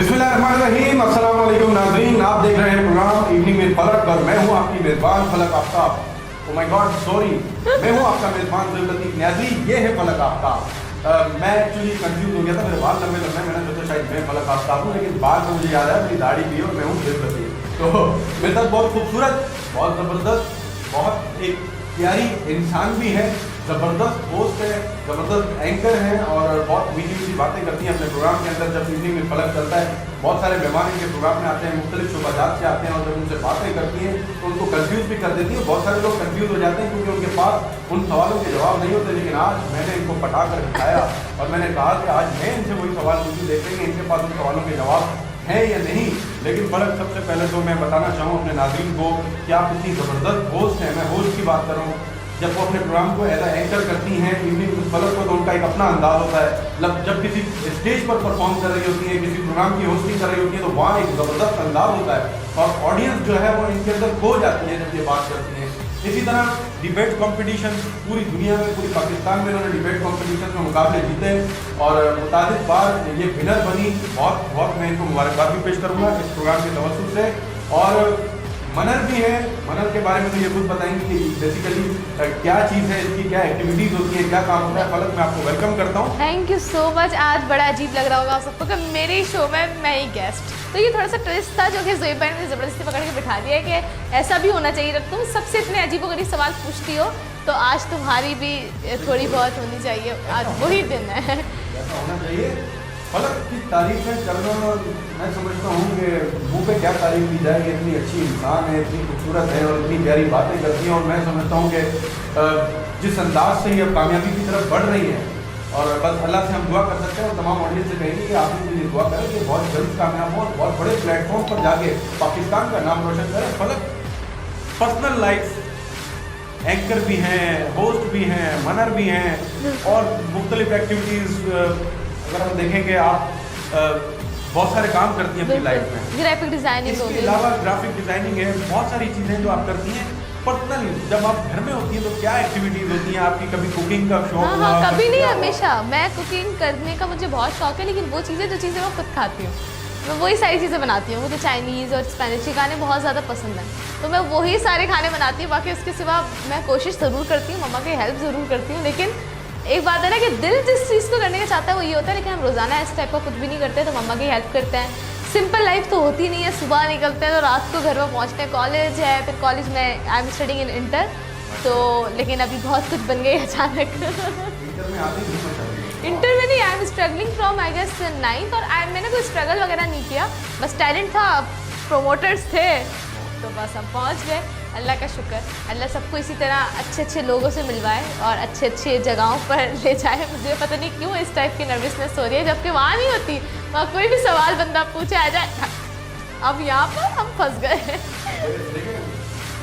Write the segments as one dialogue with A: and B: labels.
A: बिस्मिल्लाहिर्रहमानिर्रहीम, अस्सलाम वालेकुम नाज़रीन। आप देख रहे हैं प्रोग्राम इवनिंग विद फलक और मैं हूं आपकी मेज़बान फलक Aftab. Oh my God sorry, मैं हूं आपका मेज़बान लतीफ़ न्याज़ी। ये है फलक आफ्ताब। मैं एक्चुअली कंफ्यूज हो गया था, मेरे बाल लंबे लंबे, मैंने सोचा शायद मैं फलक आफ्ताब हूँ, लेकिन बाद में मुझे याद आया मेरी दाढ़ी भी है और मैं हूँ लतीफ़। तो मेरे साथ बहुत खूबसूरत, बहुत ज़बरदस्त, बहुत एक प्यारी इंसान भी है, ज़बरदस्त होस्ट है, ज़बरदस्त एंकर हैं और बहुत मीठी मीठी बातें करती हैं अपने प्रोग्राम के अंदर। जब इवनिंग में फलक चलता है, बहुत सारे मेहमान इनके प्रोग्राम में आते हैं, मुख्तलिफ शोबाजात से आते हैं और जब उनसे बातें करती हैं तो उनको कंफ्यूज भी कर देती है। बहुत सारे लोग कंफ्यूज हो जाते हैं क्योंकि उनके पास उन सवालों के जवाब नहीं होते। लेकिन आज मैंने इनको पटा कर बिठाया और मैंने कहा कि आज मैं इनसे वही सवाल पूछूँ, देखेंगे इनके पास उन सवालों के जवाब है या नहीं। लेकिन फलक, सबसे पहले तो मैं बताना चाहूँ अपने नाज़रीन को कि आप इतनी ज़बरदस्त होस्ट हैं। मैं होस्ट की बात कर रहा हूँ। जब वो अपने प्रोग्राम को एज एंकर करती हैं इवनिंग विद फलक को, तो उनका एक अपना अंदाज होता है। मतलब जब किसी स्टेज पर परफॉर्म कर रही होती है, किसी प्रोग्राम की होस्टिंग कर रही होती है, तो वहाँ एक ज़बरदस्त अंदाज होता है और ऑडियंस जो है वो इनके अंदर खो जाती है जब ये बात करती हैं। इसी तरह डिबेट कंपटीशन पूरी दुनिया में, पूरी पाकिस्तान में इन्होंने डिबेट कंपटीशन में मुकाबले जीते और मुताबिक बार ये विनर बनी। बहुत बहुत मैं इनको मुबारकबाद भी पेश करूँगा इस प्रोग्राम के तवज्जुह से। और मनर भी है, मनर के बारे में तो ये खुद बताएंगे कि बेसिकली क्या चीज़ है, इसकी क्या एक्टिविटीज़ होती है, क्या काम होता है। फलक, मैं आपको वेलकम करता हूँ।
B: Thank you so much. आज बड़ा अजीब लग रहा होगा आप सबको कि मेरे ही शो में मैं ही गेस्ट, तो ये थोड़ा सा ट्विस्ट था जो कि ज़ोईबा ने ज़बरदस्ती पकड़ के बिठा दिया है कि ऐसा भी होना चाहिए। जब तुम सबसे इतने अजीबोगरीब सवाल पूछती हो तो आज तुम्हारी भी थोड़ी बहुत होनी चाहिए। आज वही दिन है,
A: ऐसा होना चाहिए। फलक की तारीफें करना, मैं समझता हूँ कि मुँह पे क्या तारीफ की जाए। ये इतनी अच्छी इंसान है, इतनी खूबसूरत है और इतनी प्यारी बातें करती हैं और मैं समझता हूँ कि जिस अंदाज से ये अब कामयाबी की तरफ बढ़ रही है, और बस अल्लाह से हम दुआ कर सकते हैं और तमाम ऑडियंस से कहेंगे कि आप भी दुआ करें कि बहुत जल्द कामयाब हो और बहुत बड़े प्लेटफॉर्म पर जाके पाकिस्तान का नाम रोशन करें। फलक पर्सनल लाइफ एंकर भी हैं, होस्ट भी हैं, मनर भी हैं और मुख्तलिफ एक्टिविटीज़ अगर हम देखेंगे आप बहुत सारे काम करती हैं अपनी लाइफ में।
B: ग्राफिक डिज़ाइनिंग हो
A: इसके
B: गई,
A: अलावा ग्राफिक डिज़ाइनिंग है, बहुत सारी चीज़ें जो आप करती हैं। पर्सनली जब आप घर में होती हैं तो क्या एक्टिविटीज़ होती हैं आपकी? कभी कुकिंग का शौक?
B: हाँ, कभी नहीं, हमेशा। मैं कुकिंग करने का मुझे बहुत शौक है, लेकिन वो चीज़ें जो चीज़ें मैं खुद खाती हूँ मैं वही सारी चीज़ें बनाती हूँ। मुझे चाइनीज़ और स्पेनिश के खाने बहुत ज़्यादा पसंद हैं, तो मैं वही सारे खाने बनाती हूँ। बाकी उसके सिवा मैं कोशिश ज़रूर करती हूँ, मम्मा की हेल्प ज़रूर करती हूँ। लेकिन एक बात है ना कि दिल जिस चीज़ को करने का चाहता है वो ये होता है, लेकिन हम रोज़ाना इस टाइप का कुछ भी नहीं करते, तो मम्मा की हेल्प करते हैं। सिंपल लाइफ तो होती नहीं है, सुबह निकलते हैं तो रात को घर में पहुँचते हैं। कॉलेज है, फिर कॉलेज में I am studying in inter, तो लेकिन अभी बहुत कुछ बन गई अचानक। इंटर में नहीं, I am struggling from I guess 9th, और मैंने कोई स्ट्रगल वगैरह नहीं किया, बस टैलेंट था, प्रोमोटर्स थे, तो बस हम पहुँच गए। अल्लाह का शुक्र, अल्लाह सबको इसी तरह अच्छे अच्छे लोगों से मिलवाए और अच्छे अच्छे जगहों पर ले जाए। मुझे पता नहीं क्यों इस टाइप की नर्वसनेस हो रही है, जबकि वहाँ नहीं होती। वहाँ कोई भी सवाल बंदा पूछे आ जाए, अब यहाँ पर हम फंस गए।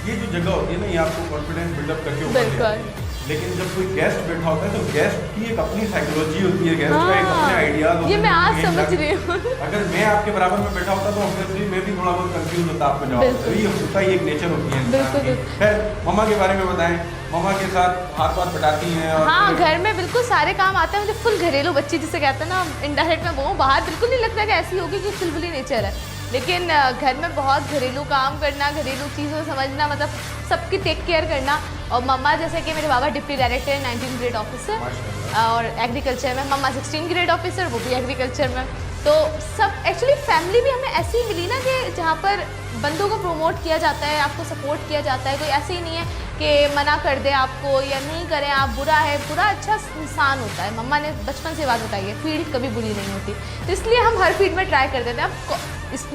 A: ये जो जगह होती है ना, ये आपको कॉन्फिडेंस बिल्डअप करके ऊपर ले आती है। लेकिन जब कोई गेस्ट बैठा होता है तो गेस्ट की एक अपनी साइकोलॉजी होती है, गेस्ट का एक अपने आइडियाज होते हैं।
B: ये मैं आज समझ रही हूँ।
A: अगर मैं आपके बराबर में बैठा होता तो ऑब्वियसली मैं भी थोड़ा बहुत कंफ्यूज होता आपको जवाब। ये होता ही एक नेचर होती है इंसान की। खैर, मम्मा के बारे में बताएं, मम्मा के साथ हाथ बटाती हैं? और
B: हाँ, घर में बिल्कुल सारे काम आते हैं मुझे। फुल घरेलू बच्ची जिसे कहते हैं ना, इनडायरेक्ट में वो बाहर बिल्कुल नहीं लगता कि ऐसी होगी कि चुलबुली नेचर है, लेकिन घर में बहुत घरेलू काम करना, घरेलू चीज़ों समझना, मतलब सबकी टेक केयर करना। और मम्मा जैसे कि मेरे बाबा डिप्टी डायरेक्टर है 19 ग्रेड ऑफिसर और एग्रीकल्चर में, मम्मा 16 ग्रेड ऑफिसर, वो भी एग्रीकल्चर में। तो सब एक्चुअली फैमिली भी हमें ऐसी ही मिली ना कि जहाँ पर बंदों को प्रमोट किया जाता है, आपको सपोर्ट किया जाता है। कोई ऐसे ही नहीं है कि मना कर दे आपको या नहीं करें आप, बुरा है, बुरा अच्छा इंसान होता है। मम्मा ने बचपन से बात बताई है, फील्ड कभी बुरी नहीं होती, तो इसलिए हम हर फील्ड में ट्राई कर देते हैं। अब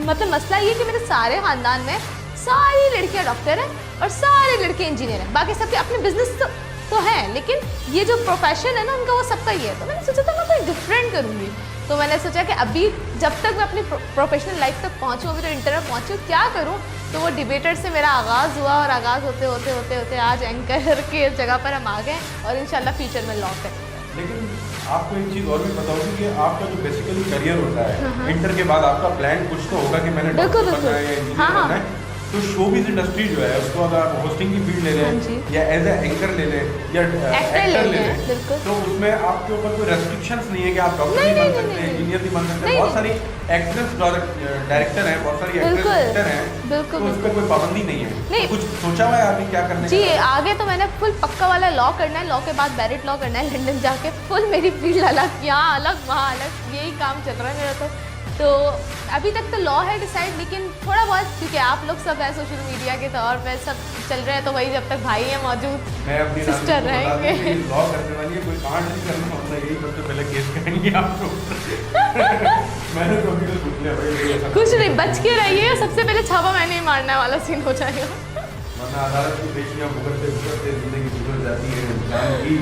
B: मतलब मसला ये कि मेरे सारे ख़ानदान में सारी लड़कियाँ डॉक्टर हैं और सारे लड़के इंजीनियर हैं। बाकी सबके अपने बिजनेस तो हैं, लेकिन ये जो प्रोफेशन है ना उनका, वो सबका ही है। तो मैंने सोचा था मैं कोई डिफरेंट करूँगी, तो मैंने सोचा कि अभी जब तक मैं अपनी प्रोफेशनल लाइफ तक पहुँचूँ, अभी तो इंटर में पहुँचूँ, क्या करूँ। तो वो डिबेटर से मेरा आगाज़ हुआ और आगाज़ होते होते होते होते आज एंकर के जगह पर हम आ गए और इंशाल्लाह फ्यूचर में लॉक है।
A: लेकिन आपको एक चीज़ और भी पता होगी कि आपका जो बेसिकली करियर होता है, इंटर के बाद आपका प्लान कुछ तो होगा कि मैंने डॉक्टर बनना है या इंजीनियर बनना है। तो शोबिज़ इंडस्ट्री जो है उसको अगर आप होस्टिंग की फील्ड ले
B: हाँ जी।
A: लें या एज ए एंकर ले लें या
B: एक्टर ले लें, बिल्कुल।
A: तो उसमें आपके ऊपर कोई रेस्ट्रिक्शंस नहीं है कि आप डॉक्टर
B: नहीं,
A: नहीं बन
B: नहीं,
A: सकते,
B: नहीं,
A: इंजीनियर नहीं बन सकते।
B: नहीं,
A: बहुत
B: नहीं।
A: सारी एक्ट्रेस डायरेक्टर हैं, बहुत सारी एक्ट्रेस
B: बिल्कुल,
A: एक्टर हैं,
B: बिल्कुल,
A: तो उस पर कोई पाबंदी नहीं है।
B: नहीं।
A: तो कुछ सोचा हुआ है आपने क्या करने
B: जी
A: का?
B: आगे तो मैंने फुल पक्का वाला लॉ करना है, लॉ के बाद बैरिट लॉ करना है लंदन जाके, फुल मेरी फील्ड अलग, यहाँ अलग वहाँ अलग, यही काम चल रहा है मेरा। तो अभी तक तो लॉ है डिसाइड, लेकिन थोड़ा बहुत क्योंकि आप लोग सब है सोशल मीडिया के तौर पे सब चल रहे हैं, तो वही जब तक भाई है मौजूद
A: मैं अपनी
B: सिस्टर रहेंगे।
A: लॉ करने वाली है, कोई कांड नहीं करना होता, यही सबसे पहले केस करेंगे आपको। मैंने तो अभी तक पूछ लिया भाई ये ऐसा
B: कुछ नहीं, बच के रहिए, सबसे पहले छापा मैंने ही मारने वाला सीन हो जाएगा।
A: वरना अदालत की पेशियां भुगतते जिंदगी गुजर जाती है इंसान की।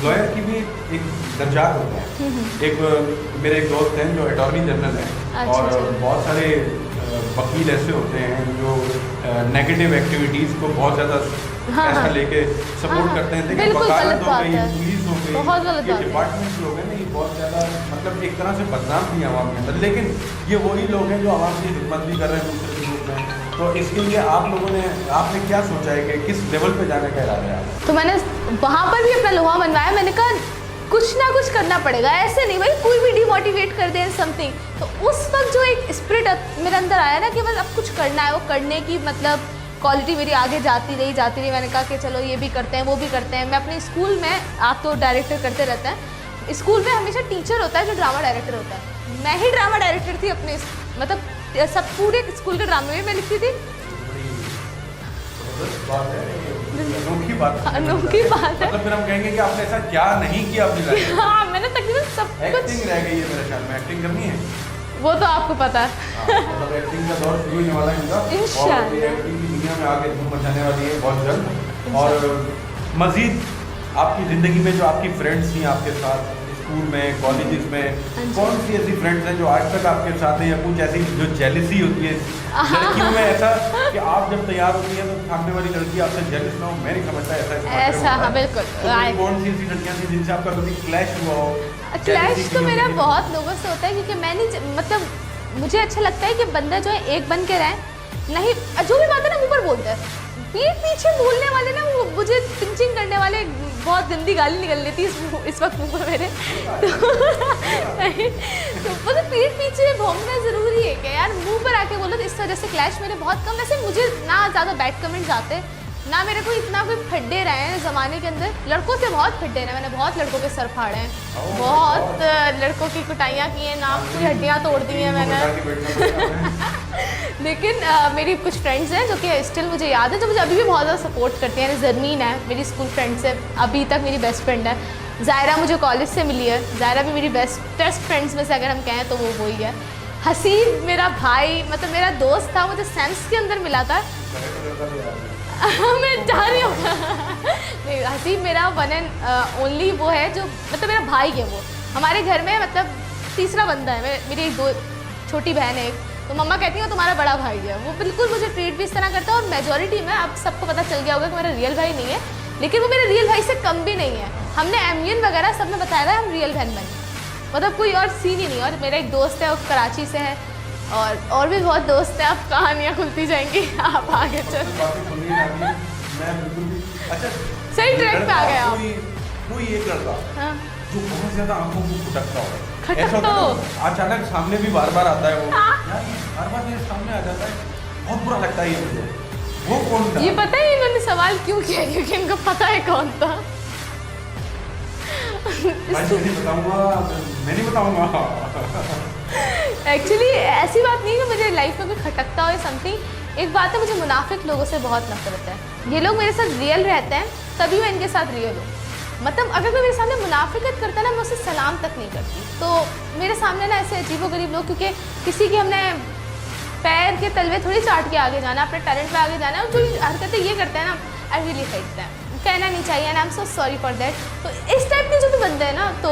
A: लॉयर की भी एक दर्जात होता है। एक मेरे एक दोस्त हैं जो अटॉर्नी जनरल हैं,
B: अच्छा,
A: और
B: अच्छा।
A: बहुत सारे वकील ऐसे होते हैं जो नेगेटिव एक्टिविटीज़ को बहुत ज़्यादा
B: हाँ,
A: ऐसा
B: हाँ।
A: लेके सपोर्ट
B: हाँ,
A: करते हैं। देखिए
B: बिल्कुल
A: वकालत
B: गलत
A: हो
B: बात
A: गई,
B: है।
A: पुलिस हो गई,
B: बहुत गलत
A: ये
B: बात है।
A: डिपार्टमेंट्स लोग हैं ना, ये बहुत ज़्यादा मतलब एक तरह से बदनाम भी हैं आवाम के अंदर, लेकिन ये वही लोग हैं जो आवाम की खिदमत भी कर रहे हैं दूसरे के रूप में। तो इसके लिए आप लोगों ने आपने क्या सोचा है कि किस लेवल पे जाने का इरादा है आपका?
B: तो मैंने वहाँ पर भी अपना लोहा मनवाया, मैंने कहा कुछ ना कुछ करना पड़ेगा, ऐसे नहीं भाई कोई भी डिमोटिवेट कर दे समथिंग। तो उस वक्त जो एक स्पिरिट मेरे अंदर आया ना कि बस अब कुछ करना है, वो करने की मतलब क्वालिटी मेरी आगे जाती रही। मैंने कहा कि चलो ये भी करते हैं वो भी करते हैं। मैं अपने स्कूल में, आप तो डायरेक्टर करते रहते हैं, स्कूल में हमेशा टीचर होता है जो ड्रामा डायरेक्टर होता है। मैं ही ड्रामा डायरेक्टर थी अपने, मतलब सब पूरे स्कूल के ड्रामे में मैं लिखती थी।
A: अनोखी बात है।
B: अनोखी बात है।
A: मतलब फिर हम कहेंगे कि आपने ऐसा क्या नहीं किया अपनी लाइफ में?
B: हाँ मैंने तकरीबन सब कुछ,
A: एक्टिंग रह गई है मेरे ख्याल में, एक्टिंग करनी है।
B: वो तो आपको पता है।
A: हाँ, मतलब एक्टिंग का दौर शुरू होने वाला है इनका,
B: इंशाल्लाह।
A: और ये एक्टिंग की दुनिया में आगे धूम मचाने वाली है बहुत जल्द। और मज़ीद आपकी ज़िंदगी में जो आपकी फ्रेंड्स थी आपके साथ स्कूल में, कॉलेजेस में, कौन सी ऐसी फ्रेंड्स हैं जो आज तक आपके साथ हैं, या कुछ ऐसी जो जेलसी होती है लड़कियों में, ऐसा कि आप जब तैयार होती है तो सामने वाली लड़की आपसे जेलस ना हो? मैं नहीं समझता
B: ऐसा हाँ बिल्कुल।
A: तो कौन सी ऐसी लड़कियां थी जिनसे आपका कभी क्लैश हुआ हो?
B: क्लैश तो मेरा बहुत लोगों से होता है, क्योंकि मैं नहीं, मतलब मुझे अच्छा लगता है कि बंदा जो है एक बन के रहे, नहीं जो भी बात है ना मुँह पर बोलते हैं, पीठ पीछे बोलने वाले ना, वो मुझे पिंचिंग करने वाले बहुत गंदी गाली निकल लेती है इस वक्त मुँह पर मेरे। तो मतलब पीठ पीछे भौंकना ज़रूरी है क्या यार, मुंह पर आके बोलो। तो इस वजह से क्लैश मेरे बहुत कम, वैसे मुझे ना ज़्यादा बैड कमेंट्स आते, ना मेरे को इतना कोई फड्डे रहे हैं ज़माने के अंदर। लड़कों से बहुत फड्डे रहे, मैंने बहुत लड़कों के सर फाड़े हैं, बहुत लड़कों की कुटाइयाँ की हैं, नाक की हड्डियाँ तोड़ दी हैं मैंने। लेकिन मेरी कुछ फ्रेंड्स हैं जो कि स्टिल मुझे याद है, जो मुझे अभी भी बहुत ज़्यादा सपोर्ट करती हैं। जरमीन है मेरी स्कूल फ्रेंड से अभी तक मेरी बेस्ट फ्रेंड है। ज़ायरा मुझे कॉलेज से मिली है, ज़ायरा भी मेरी बेस्ट फ्रेंड्स में से अगर हम कहें तो वो वही है। हसीब मेरा भाई, मतलब मेरा दोस्त था, मुझे सेंस के अंदर मिला था। मैं जा रही हूँ। नहीं, हसीब मेरा वन एंड ओनली वो है जो, मतलब मेरा भाई है वो हमारे घर में, मतलब तीसरा बंदा है। मेरी एक दो छोटी बहन है एक, तो मम्मा कहती है तुम्हारा बड़ा भाई है। वो बिल्कुल मुझे ट्रीट भी इस तरह करता है, और मेजॉरिटी में अब सबको पता चल गया होगा कि मेरा रियल भाई नहीं है, लेकिन वो मेरे रियल भाई से कम भी नहीं है। हमने एमयून वगैरह सब में बताया था हम रियल बहन बने, मतलब कोई और सीन ही नहीं। और मेरा एक दोस्त है वो कराची से है, और भी बहुत दोस्त हैं। अब कहानियाँ खुलती जाएंगी, आप आगे चल।
A: अच्छा
B: सही ट्रैक पे आ गए आप।
A: कोई एक लड़का
B: हाँ।
A: जो बहुत ज्यादा आंखों को खटकता हो,
B: खटकता
A: ऐसा होता है
B: हो।
A: ना, अचानक सामने भी बार बार आता है वो,
B: हाँ।
A: यार ये बार बार मेरे सामने आ जाता है, बहुत बुरा लगता है ये मुझे। वो कौन था?
B: ये पता है इन्होंने सवाल क्यों किया, क्योंकि इनको पता है कौन था।
A: मैं नहीं बताऊंगा।
B: एक्चुअली ऐसी बात नहीं है कि मुझे लाइफ में कोई खटकता हो या समथिंग। एक बात है, मुझे मुनाफिक लोगों से बहुत नफरत है। ये लोग मेरे साथ रियल रहते हैं तभी मैं इनके साथ रियल हूँ। मतलब अगर कोई मेरे सामने मुनाफिकत करता है ना, मैं उससे सलाम तक नहीं करती। तो मेरे सामने ना ऐसे अजीबोगरीब लोग, क्योंकि किसी की हमने पैर के तलवे थोड़ी चाट के आगे जाना, अपने टैलेंट पे आगे जाना है। और जो हरकतें ये करते हैं ना, आई रियली हेट दैम, कहना नहीं चाहिए, and I am so sorry for that. तो इस टाइप टाइप के जो भी बंदे हैं ना, तो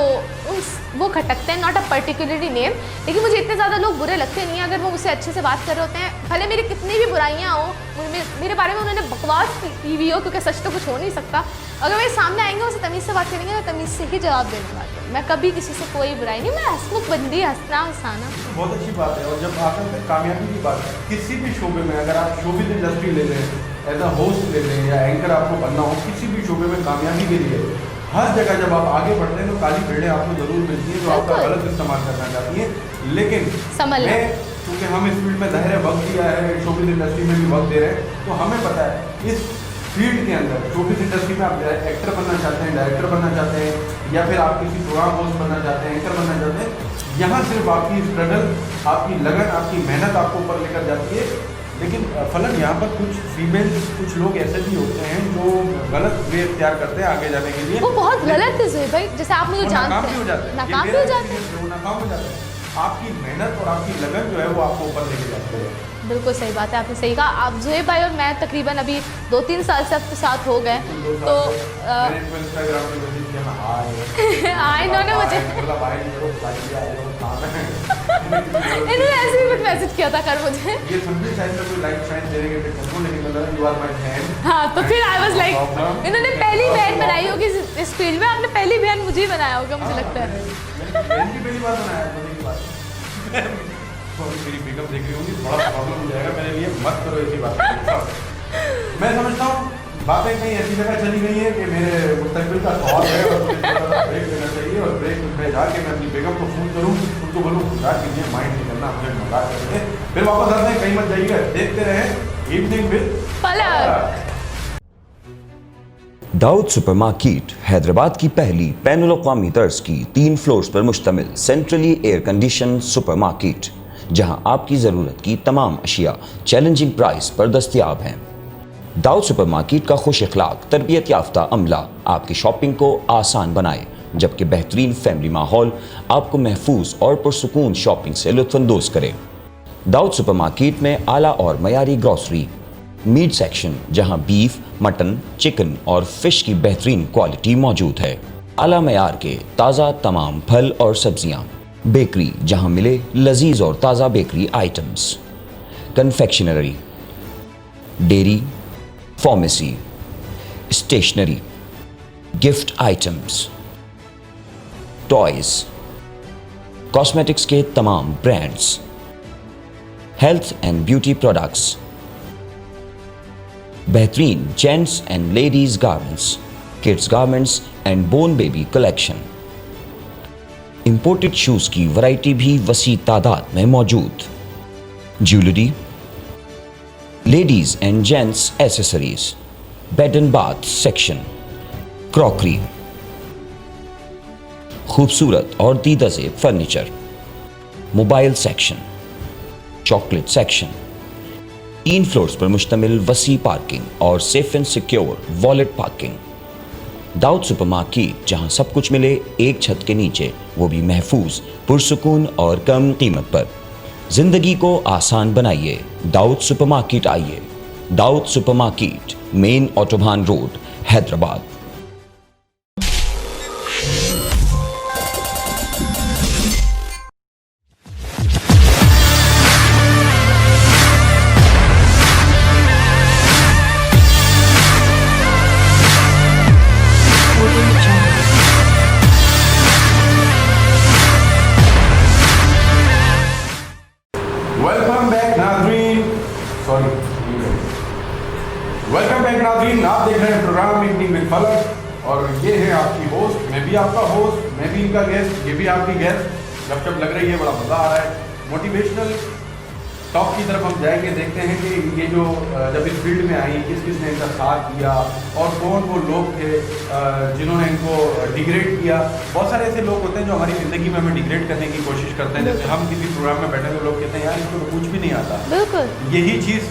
B: वो खटकते हैं, नॉट अ पर्टिकुलरली नेम, लेकिन मुझे इतने ज़्यादा लोग बुरे लगते नहीं हैं अगर वो मुझसे अच्छे से बात कर रहे होते हैं, भले मेरी कितनी भी बुराइयाँ हों, मेरे बारे में उन्होंने बकवास की हुई हो, क्योंकि सच तो कुछ हो नहीं सकता। अगर मेरे सामने आएंगे, उसे तमीज़ से बात करेंगे, मैं तमीज़ से ही जवाब देने वाली हूँ। मैं कभी किसी से कोई बुराई नहीं, मैं हंसमुख बंदी, हंसना हंसाना।
A: बहुत अच्छी बात है। और जब आकर कामयाबी की बात है, किसी भी शोबे में अगर आप शोबिज़ इंडस्ट्री ले लें, एज अ होस्ट ले लें या एंकर आपको बनना हो, किसी भी शोबे में कामयाबी के लिए हर जगह जब आप आगे बढ़ते हैं तो काली भेड़ें आपको जरूर मिलती हैं जो आपका गलत इस्तेमाल करना चाहती हैं। लेकिन मैं, क्योंकि हम इस फील्ड में ज़ाहिर वक्त दिया है, शोबिज़ इंडस्ट्री में भी वक्त दे रहे हैं, तो हमें पता है इस फील्ड के अंदर शोबिज़ इंडस्ट्री में आप एक्टर बनना चाहते हैं, डायरेक्टर बनना चाहते हैं, या फिर आप किसी प्रोग्राम होस्ट बनना चाहते हैं, एंकर बनना चाहते हैं, यहाँ सिर्फ आपकी स्ट्रगल, आपकी लगन, आपकी मेहनत आपको ऊपर लेकर जाती है। लेकिन फलन यहाँ पर कुछ फीमेल्स, कुछ लोग ऐसे भी होते हैं जो गलत वे इख्तियार करते हैं आगे जाने के लिए।
B: वो बहुत गलत है ज़ोहैब भाई, जैसे आप मुझे जानते हैं, नाकाम भी हो जाते हैं,
A: नाकाम हो जाते हैं। आपकी मेहनत और आपकी लगन जो है वो आपको ऊपर लेके जाती है।
B: बिल्कुल सही बात है, आपने सही कहा। आप ज़ोहैब भाई और मैं तकरीबन अभी 2-3 साल से आपके साथ हो गए, तो इन्होंने मुझे इन्होंने ऐसे भी कुछ मैसेज किया था कर मुझे, हाँ, तो फिर आई वाज लाइक, इन्होंने पहली बहन बनाई होगी इस फील्ड में, आपने पहली बहन मुझे ही बनाया होगा, मुझे लगता है।
A: पहली बार बनाया मेरी बेगम देख रही होगी, बड़ा प्रॉब्लम हो जाएगा मेरे लिए, मत करो ऐसी बात। मैं समझता हूँ बातें कहीं ऐसी जगह चली गई है कि मेरे मुस्तकबिल का सवाल है और ब्रेक लेना चाहिए, और ब्रेक में जाके मैं अपनी बेगम को फ़ोन करूँ, उनको बोलूँ गुजार कीजिए, माइंड नहीं करना, मुझे मजाक करते हैं, फिर वापस आते हैं, कहीं मत जाइएगा, देखते रहें evening with
B: Palak.
C: Dawood supermarket Hyderabad की पहली बैनुल-अक़वामी तर्ज की 3 फ्लोर्स पर मुश्तमिल सेंट्रली एयर कंडीशन सुपरमार्केट, जहां आपकी ज़रूरत की तमाम अशिया चैलेंजिंग प्राइस पर दस्तयाब हैं। दाऊद सुपरमार्केट का खुश अखलाक तरबियत याफ्ता अमला आपकी शॉपिंग को आसान बनाए, जबकि बेहतरीन फैमिली माहौल आपको महफूज और पुरसुकून शॉपिंग से लुत्फ़अंदोज़ करे। दाऊद सुपरमार्केट में आला और मयारी ग्रॉसरी, मीट सेक्शन जहां बीफ, मटन, चिकन और फिश की बेहतरीन क्वालिटी मौजूद है, आला मयार के ताज़ा तमाम फल और सब्जियां, बेकरी जहां मिले लजीज और ताज़ा bakery items, confectionery, dairy, pharmacy, stationery, gift items, toys, cosmetics के तमाम brands, health and beauty products, बेहतरीन gents and ladies garments, kids garments and born baby collection, imported shoes की वैरायटी भी वसी तादाद में मौजूद, jewellery, ladies and gents accessories, bed and bath section, crockery, खूबसूरत और दीदाज़ेब furniture, mobile section, chocolate section, 3 floors पर मुश्तमिल वसी पार्किंग और safe and secure wallet parking. Dawood supermarket जहां सब कुछ मिले एक छत के नीचे, वो भी महफूज, पुरसुकून और कम कीमत पर। जिंदगी को आसान बनाइए, दाऊद सुपरमार्केट आइए। Dawood supermarket, main Autobahn road, Hyderabad.
A: Welcome back नाज़रीन, वेलकम बैक नाज़रीन, आप देख रहे हैं प्रोग्राम इवनिंग विद फलक, और ये है आपकी होस्ट, मैं भी आपका होस्ट, मैं भी इनका गेस्ट, ये भी आपकी गेस्ट। जब लग रही है, बड़ा मज़ा आ रहा है। मोटिवेशनल टॉप की तरफ हम जाएंगे, देखते हैं कि ये जो जब इस फील्ड में आई, किस किस ने इनका साथ दिया और कौन वो लोग थे जिन्होंने इनको डिग्रेड किया। बहुत सारे ऐसे लोग होते हैं जो हमारी ज़िंदगी में हमें डिग्रेड करने की कोशिश करते हैं। जैसे हम किसी प्रोग्राम में बैठे हुए लोग कहते हैं यार इसको तो कुछ भी नहीं आता।
B: बिल्कुल
A: यही चीज़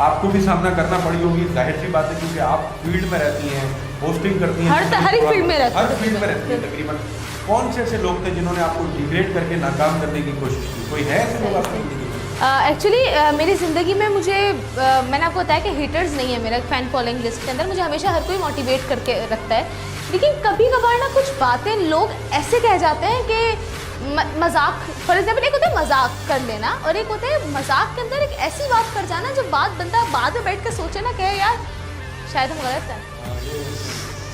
A: आपको भी सामना करना पड़ी होगी, जाहिर सी बात है, क्योंकि आप फील्ड में रहती हैं, होस्टिंग करती हैं,
B: हर फील्ड में रहती
A: हैं तकरीबन। कौन से ऐसे लोग थे जिन्होंने आपको डिग्रेड करके नाकाम करने की कोशिश की? कोई है ऐसे लोग आपकी ज़िंदगी में?
B: एक्चुअली मेरी ज़िंदगी में मुझे मैंने आपको बताया कि हेटर्स नहीं है मेरा फ़ैन फॉलोइंग लिस्ट के अंदर। मुझे हमेशा हर कोई मोटिवेट करके रखता है, लेकिन कभी कभार ना कुछ बातें लोग ऐसे कह जाते हैं कि मजाक, फॉर एग्जाम्पल एक होता है मजाक कर लेना और एक होता है मजाक के अंदर एक ऐसी बात कर जाना जो बात बंदा बाद में बैठ कर सोचे ना, कहे यार शायद हम गलत हैं,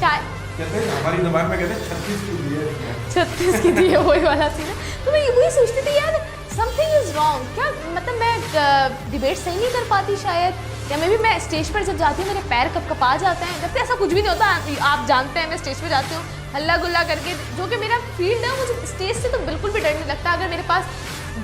B: शायद
A: कहते हैं हमारी ज़बान में कहते हैं 36 की दिए
B: 36 की थी वही वाला सीन है। तो मैं वही सोचती थी यार समथिंग इज़ रॉन्ग, क्या मतलब मैं डिबेट सही नहीं कर पाती शायद, या मे भी मैं स्टेज पर जब जाती हूँ मेरे पैर कपा जाते हैं, जबकि ऐसा कुछ भी नहीं होता। आप जानते हैं मैं स्टेज पर जाती हूँ हल्ला गुल्ला करके, जो कि मेरा फील्ड है, मुझे स्टेज से तो बिल्कुल भी डर नहीं लगता। अगर मेरे पास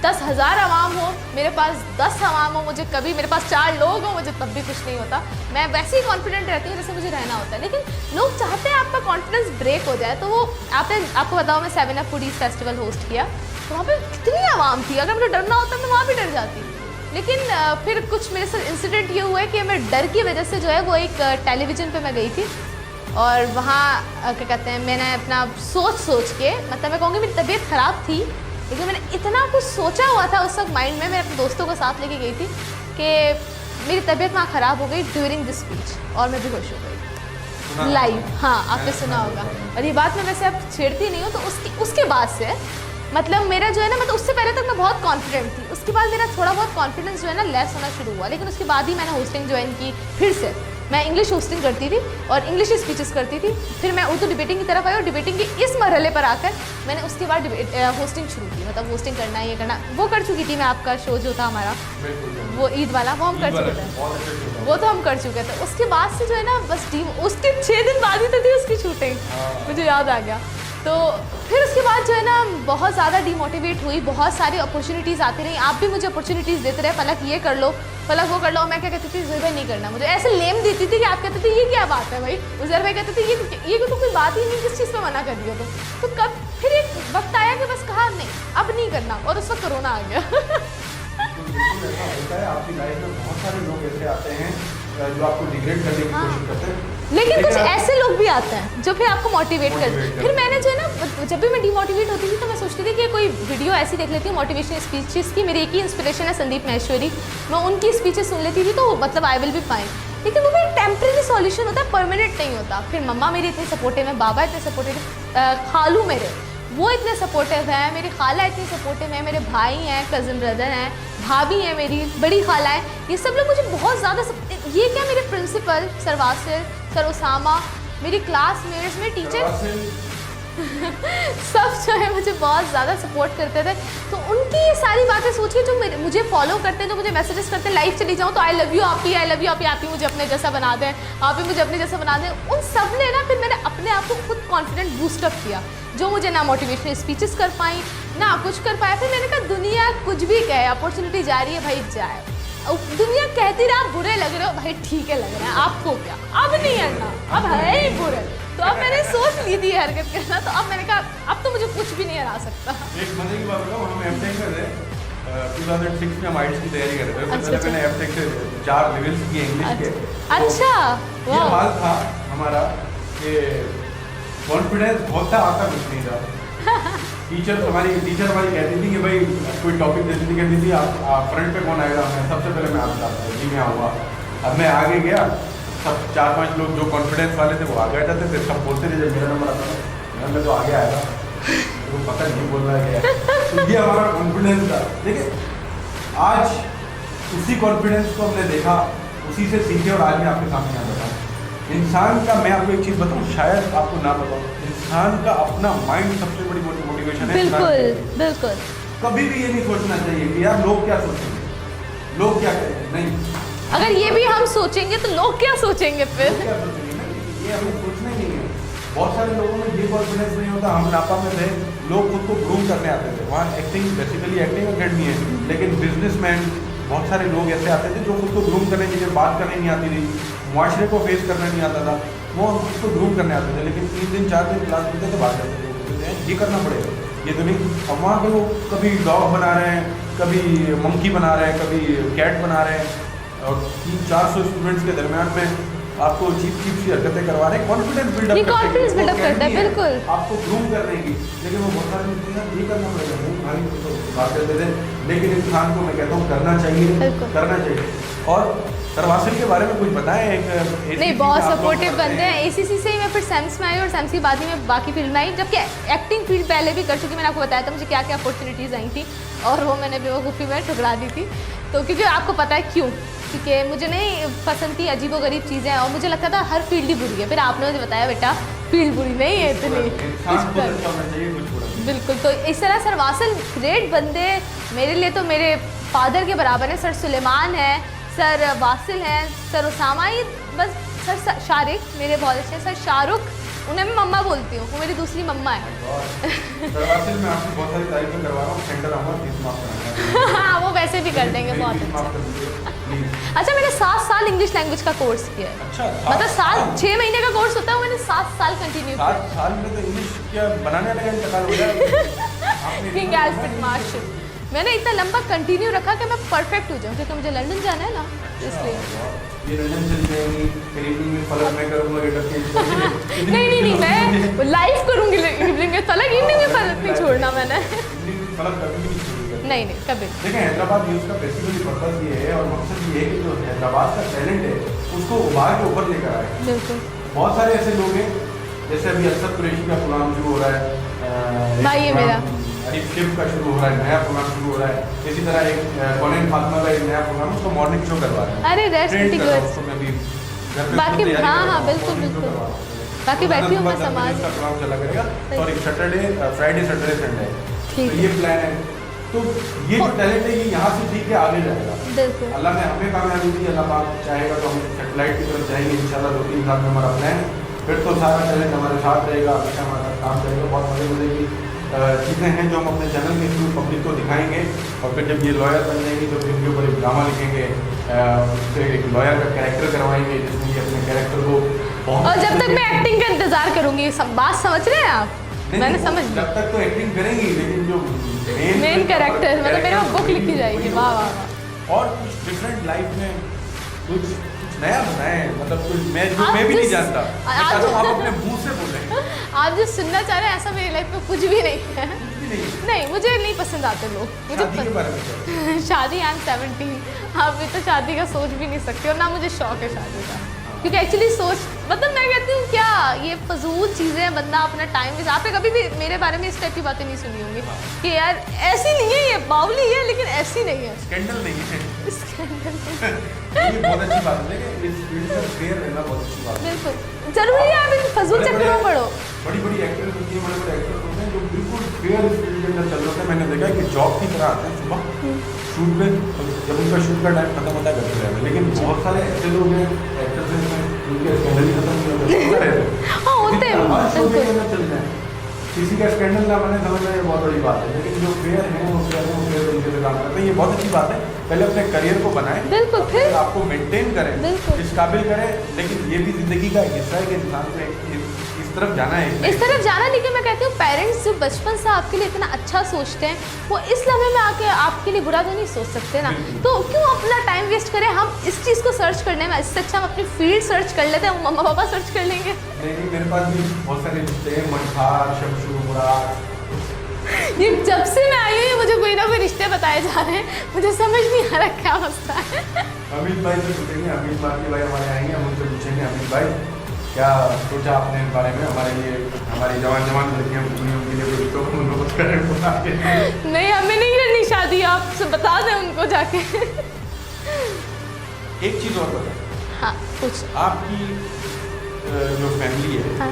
B: 10,000 आवाम हो, मेरे पास 10 आवाम हो, मुझे कभी मेरे पास 4 लोग हो, मुझे तब भी कुछ नहीं होता। मैं वैसे ही कॉन्फिडेंट रहती हूँ जैसे मुझे रहना होता है। लेकिन लोग चाहते हैं आपका कॉन्फिडेंस ब्रेक हो जाए, तो वो आपको बताओ मैं 7 अप फूडीज़ फेस्टिवल होस्ट किया, तो वहाँ पे कितनी आवाम थी, अगर मुझे डरना होता मैं वहाँ भी डर जाती। लेकिन फिर कुछ मेरे साथ इंसिडेंट ये हुआ है कि मैं डर की वजह से जो है वो एक टेलीविज़न पे मैं गई थी और वहाँ क्या कहते हैं, मैंने अपना सोच के, मतलब मैं कहूँगी मेरी तबीयत ख़राब थी, लेकिन मैंने इतना कुछ सोचा हुआ था उस वक्त माइंड में, मैं अपने दोस्तों को साथ लेके गई थी कि मेरी तबीयत वहाँ ख़राब हो गई ड्यूरिंग दिस स्पीच और मैं बेहोश हो गई लाइव। हाँ, आपने सुना होगा। और ये बात मैं वैसे अब छेड़ती नहीं हूँ, तो उसके बाद से मतलब मेरा जो है ना, मतलब उससे पहले तक मैं बहुत कॉन्फिडेंट थी, उसके बाद मेरा थोड़ा बहुत कॉन्फिडेंस जो है ना लेस होना शुरू हुआ। लेकिन उसके बाद ही मैंने होस्टिंग ज्वाइन की, फिर से मैं इंग्लिश होस्टिंग करती थी और इंग्लिश स्पीचेस करती थी। फिर मैं उर्दू डिबेटिंग की तरफ आई और डिबेटिंग के इस मरहले पर आकर मैंने उसके बाद होस्टिंग शुरू की, मतलब होस्टिंग करना, ये करना, वो कर चुकी थी मैं। आपका शो जो था हमारा वो ईद वाला, वो हम कर चुके थे, वो तो हम कर चुके थे। उसके बाद से जो है ना बस उसके 6 दिन बाद ही तो थी उसकी शूटिंग, मुझे याद आ गया। तो फिर उसके बाद जो है ना बहुत ज़्यादा डीमोटिवेट हुई, बहुत सारी अपॉर्चुनिटीज़ आती रही, आप भी मुझे अपॉर्चुनिटीज़ देते रहे, पलक ये कर लो, पलक वो कर लो। मैं क्या कहती थी, ज़ुहैर भाई नहीं करना, मुझे ऐसे लेम देती थी कि आप कहते थे ये क्या बात है भाई, ज़ुहैर भाई कहते थे ये तो कोई बात ही नहीं, किस चीज़ पर मना कर दिया तो कब फिर एक वक्त आया कि बस कहा नहीं अब नहीं करना, और उस वक्त कोरोना आ गया।
A: ऐसा होता है आपकी लाइफ में, बहुत सारे लोग ऐसे आते हैं जो आपको डिग्रेड करने की कोशिश करते हैं,
B: लेकिन कुछ ऐसे लोग भी आते हैं जो फिर आपको मोटिवेट करते हैं। फिर मैंने जो है ना, जब भी मैं डिमोटिवेट होती थी तो मैं सोचती थी कि कोई वीडियो ऐसी देख लेती हूँ मोटिवेशनल स्पीचेस की। मेरी एक ही इंस्पिरेशन है संदीप महेश्वरी, मैं उनकी स्पीचेस सुन लेती थी तो मतलब आई विल बी फाइन। लेकिन वो भी एक टेम्परेरी सॉल्यूशन होता है, परमानेंट नहीं होता। फिर मम्मा मेरी इतनी सपोर्टिव है, बाबा इतने सपोर्टिव है, खालू मेरे वो इतने सपोर्टिव है, मेरी खाला इतनी सपोर्टिव है, मेरे भाई हैं, कज़न ब्रदर हैं, भाभी हैं, मेरी बड़ी खाला है, ये सब लोग मुझे बहुत ज़्यादा ये क्या मेरे principal sir Wasil, sir Usama, मेरी क्लासमेट्स, मेरे टीचर सब जो है मुझे बहुत ज़्यादा सपोर्ट करते थे। तो उनकी ये सारी बातें सोचिए जो मुझे फॉलो करते हैं, जो मुझे मैसेजेस करते हैं, लाइव चली जाऊँ तो आई लव यू आप ही, आई लव यू आप ही मुझे अपने जैसा बना दें, आप ही मुझे अपने जैसा बना दें। उन सब ने ना फिर मैंने अपने आप को खुद कॉन्फिडेंट बूस्टअप किया, जो मुझे ना मोटिवेशनल स्पीचेस कर पाई ना कुछ कर पाया। फिर मैंने कहा दुनिया कुछ भी कहे, अपॉर्चुनिटी जा रही है भाई जाए, दुनिया कहती रहा आप बुरे लग रहे हो भाई ठीक है लग रहा है, आपको क्या, अब नहीं करना, अब है ही बुरे। तो अब मैंने सोच ली थी हरकत करना, तो अब मैंने कहा अब तो मुझे कुछ भी नहीं हरा सकता।
A: एक मजे की बात बताऊँ, हम एमटेक कर रहे 2006 में हम आइट्स की तैयारी कर रहे थे।
B: अच्छा,
A: मैंने एमटेक से 4 लेवल्स किए इंग्लिश के।
B: अच्छा,
A: ये हाल था हमारा कि कॉन्फिडेंस बहुत था, आता कुछ नहीं था। टीचर हमारी कहती थी कि भाई कोई टॉपिक देती थी, कहती थी आप फ्रंट पे कौन आएगा, मैं सबसे पहले मैं आपसे आता जी मैं आऊँगा। अब मैं आगे गया, सब 4-5 लोग जो कॉन्फिडेंस वाले थे वो आगे आ जाते थे, सब बोलते थे जब मेरा नंबर आता था मैं तो आगे आएगा, तो पता नहीं बोल रहा है क्या। तो ये हमारा कॉन्फिडेंस था। देखिए आज उसी कॉन्फिडेंस को हमने देखा, उसी से सीखे और आज मैं आपके सामने आ रहा हूँ। इंसान का, मैं आपको एक चीज़ बताऊँ, शायद आपको ना बताऊँ, इंसान का अपना माइंड सबसे बड़ी मोटिवेशन है।
B: बिल्कुल बिल्कुल।
A: कभी भी ये नहीं सोचना चाहिए कि यार लोग क्या सोचेंगे, लोग क्या कहेंगे, नहीं।
B: अगर ये भी हम सोचेंगे तो लोग क्या सोचेंगे फिर,
A: लोग क्या सोचेंगे, नहीं, ये हमें सोचना ही नहीं है। बहुत सारे लोगों में ये कॉन्फिडेंस नहीं होता। हम नापा में थे, लोग खुद को ग्रूम करने आते थे, वहाँ एक्टिंग बेसिकली एक्टिंग अकेडमी है, लेकिन बिजनेसमैन बहुत सारे लोग ऐसे आते थे जो खुद को ग्रूम करने, जिन्हें बात करने नहीं आती थी, मुआशरे को फेस करना नहीं आता था, वो खुद को ग्रूम करने आते थे। लेकिन 3 दिन 4 दिन क्लास मिलते तो बात करते थे, ये करना पड़ेगा, ये तो नहीं। अब वहाँ पे वो कभी डॉग बना रहे हैं, कभी मंकी बना रहे हैं, कभी कैट बना रहे हैं, और 300-400 स्टूडेंट्स के दरमियान में आपको चीप सी हरकतें करवा रहे हैं, कॉन्फिडेंस बिल्डअप
B: बिल्कुल
A: आपको ग्रूम करने की। लेकिन वो बहुत सारे ये करना पड़ेगा, खाली तो बात करते थे, लेकिन इंसान को मैं कहता हूँ करना चाहिए,
B: बिल्कुल।
A: करना चाहिए। और सरवासिल के बारे में कुछ बताएं। एक
B: नहीं, बहुत सपोर्टिव बंदे हैं। ACC से ही मैं फिर सैम्स में आई और सैम्स की बाद ही मैं बाकी फील्ड में आई, जबकि एक्टिंग फील्ड पहले भी कर चुकी। मैंने आपको बताया था मुझे क्या क्या अपॉर्चुनिटीज़ आई थी और वो मैंने बेवकूफ़ी में ठुकरा दी थी। तो क्योंकि आपको पता है क्यों, क्योंकि मुझे नहीं पसंद थी अजीबोगरीब चीज़ें और मुझे लगता था हर फील्ड ही बुरी है। फिर आपने मुझे बताया बेटा फील्ड बुरी नहीं है इतनी, बिल्कुल। तो इस तरह सरवासिल ग्रेट बंदे मेरे लिए तो मेरे फादर के बराबर है। सर सुलेमान है, सर वासिल हैं, सर उसामा, ही बस सर शारिक मेरे बहुत अच्छे हैं, सर शाहरुख, उन्हें मैं मम्मा बोलती हूँ, वो मेरी दूसरी मम्मा है।
A: सरवासिल में आपकी बहुत सारी तारीफें करवा रहा हूँ, सेंटर आऊँगा, फीस माफ करना।
B: हाँ, वो वैसे भी कर देंगे, बहुत अच्छा। अच्छा, मैंने 7 साल इंग्लिश लैंग्वेज का कोर्स किया है।
A: अच्छा,
B: मतलब 6 महीने का कोर्स होता है, मैंने 7 साल कंटिन्यू किया।
A: 7 साल में तो इंग्लिश क्या बनाने लगा इंतकाल हो गया।
B: किंग एल्फ्रेड मार्शल मैंने इतना लंबा कंटिन्यू रखा कि मैं परफेक्ट हो जाऊँ, क्योंकि मुझे लंदन जाना है ना, इसलिए।
A: ये लंदन चली जाएंगी, फिर इवनिंग में फलक मैं करूँगा
B: नहीं, मैं लाइव करूँगी इवनिंग में फलक, इवनिंग में फलक नहीं छोड़ना मैंने।
A: फलक कभी नहीं छोड़ेगा।
B: नहीं, कभी।
A: देखिए, हैदराबाद न्यूज़ का बेसिकली पर्पस ये है और मकसद ये है कि जो हैदराबाद का टैलेंट है उसको उभार के ऊपर लेकर आए।
B: बिल्कुल।
A: बहुत सारे ऐसे लोग हैं, जैसे अभी अरशद कुरैशी का प्रोग्राम शुरू हो रहा है,
B: भाई है मेरा
A: अरीफ शिव का शुरू हो रहा है, नया प्रोग्राम शुरू हो रहा है। इसी तरह एक कॉलेन फातिमा का एक नया प्रोग्राम, उसको मॉर्निंग शो करवा रहे हैं।
B: अरे दैट्स प्रीटी गुड। बाकी हाँ, बिल्कुल। बाकी बैठी हूँ मैं समाज
A: का प्रोग्राम चला करेगा, sorry Saturday, Friday, Saturday, Sunday, तो ये प्लान है। तो ये जो टैलेंट है ये यहाँ से सीख के आगे जाएगा।
B: बिल्कुल।
A: अल्लाह ने हमें कामयाबी दी, अल्लाह पाक चाहेगा तो हम सेटेलाइट की तरफ जाएंगे इंशाल्लाह। 2-3 साल में हमारा प्लान है, फिर तो सारा टैलेंट हमारे साथ रहेगा, हमेशा हमारा काम करेगा। बहुत मज़े की चीज़ें हैं जो हम अपने चैनल के थ्रू पब्लिक को दिखाएंगे। और फिर जब ये लॉयर बन जाएंगे तो फिर इनके ऊपर एक ड्रामा लिखेंगे, फिर एक लॉयर का कैरेक्टर करवाएंगे जिसमें ये अपने कैरेक्टर को बहुत।
B: और जब तक मैं एक्टिंग का इंतजार करूँगी, सब बात समझ रहे हैं आप? मैंने समझ लिया।
A: जब तक तो एक्टिंग करेंगी, लेकिन जो
B: मेन कैरेक्टर मतलब मेरे को बुक लिखी जाएगी। वाह वाह वाह।
A: और कुछ डिफरेंट लाइफ में कुछ नया बनाएं, मतलब कुछ मैं भी नहीं जानता, आप अपने मुंह से बोलें।
B: आप जो सुनना चाह रहे हैं ऐसा मेरी लाइफ में कुछ भी नहीं है। नहीं, मुझे नहीं पसंद आते लोग।
A: शादी के बारे में
B: शादी, आई एम 17, अभी तो शादी का सोच भी नहीं सकती और ना मुझे शौक है शादी का, क्योंकि एक्चुअली सोच मतलब मैं कहती हूँ क्या ये फजूल चीज़ें हैं, बंदा अपना टाइम वेस्ट। आपने कभी भी मेरे बारे में इस टाइप की बातें नहीं सुनी होंगी कि यार ऐसी नहीं है, ये बावली है लेकिन ऐसी नहीं है,
A: स्कैंडल नहीं है।
B: स्कैंडल
A: ये बहुत अच्छी बात है, लेकिन इस फील्ड में फेयर रहना बहुत अच्छी बात है।
B: बिल्कुल जरूरी है, आप इन फजूल चक्करों में पड़ो।
A: बड़ी एक्ट्रेस होती है, बड़े एक्टर्स होते हैं जो बिल्कुल फेयर इस फील्ड के अंदर चल रहे हैं। मैंने देखा कि जॉब की तरह आते हैं सुबह शूट पे, जब उनका शूट का टाइम खत्म होता है घर पे। लेकिन बहुत सारे ऐसे लोग हैं एक्टर्स हैं उनके स्कैंडल ही खत्म नहीं होते।
B: हाँ होते हैं,
A: चल जाए किसी का स्कैंडल ना बने, समझना ये बहुत बड़ी बात है। लेकिन जो फेयर है वो फेयर तरीके से काम करते हैं, ये बहुत अच्छी बात है। पहले अपने करियर को बनाएं,
B: बिल्कुल, फिर
A: आपको मेंटेन करें, इस काबिल करें। लेकिन ये भी जिंदगी का एक हिस्सा है कि इंसान को इस तरफ जाना है,
B: इस तरफ जाना। लेकिन मैं कहती हूँ पेरेंट्स जो बचपन से आपके लिए इतना अच्छा सोचते हैं, वो इस लम्हे में आके आपके लिए बुरा तो नहीं सोच सकते ना। तो क्यों अपना टाइम वेस्ट करें हम इस चीज़ को सर्च करने में? इससे अच्छा हम अपनी फील्ड सर्च कर लेते हैं, मम्मा पापा सर्च कर लेंगे।
A: नहीं, मेरे पास भी बहुत सारे रिश्ते हैं, मनठार, शमशू, मुराद।
B: ये जब से मैं आई हूँ मुझे कोई ना कोई रिश्ते बताए जा रहे हैं, मुझे समझ नहीं आ रहा क्या मसला है।
A: अमित भाई से पूछेंगे, अमित मार्की भाई हमारे आएंगे, हम उनसे पूछेंगे अमित भाई क्या सोचा आपने इस बारे में, हमारे लिए हमारी जवान लड़कियाँ उनके लिए कोई तो बंदोबस्त करें।
B: नहीं, हमें नहीं करनी शादी, आप बता दें उनको जाके।
A: एक चीज़ और बताएं।
B: हाँ कुछ
A: आपकी जो फैमिली है,
B: हाँ?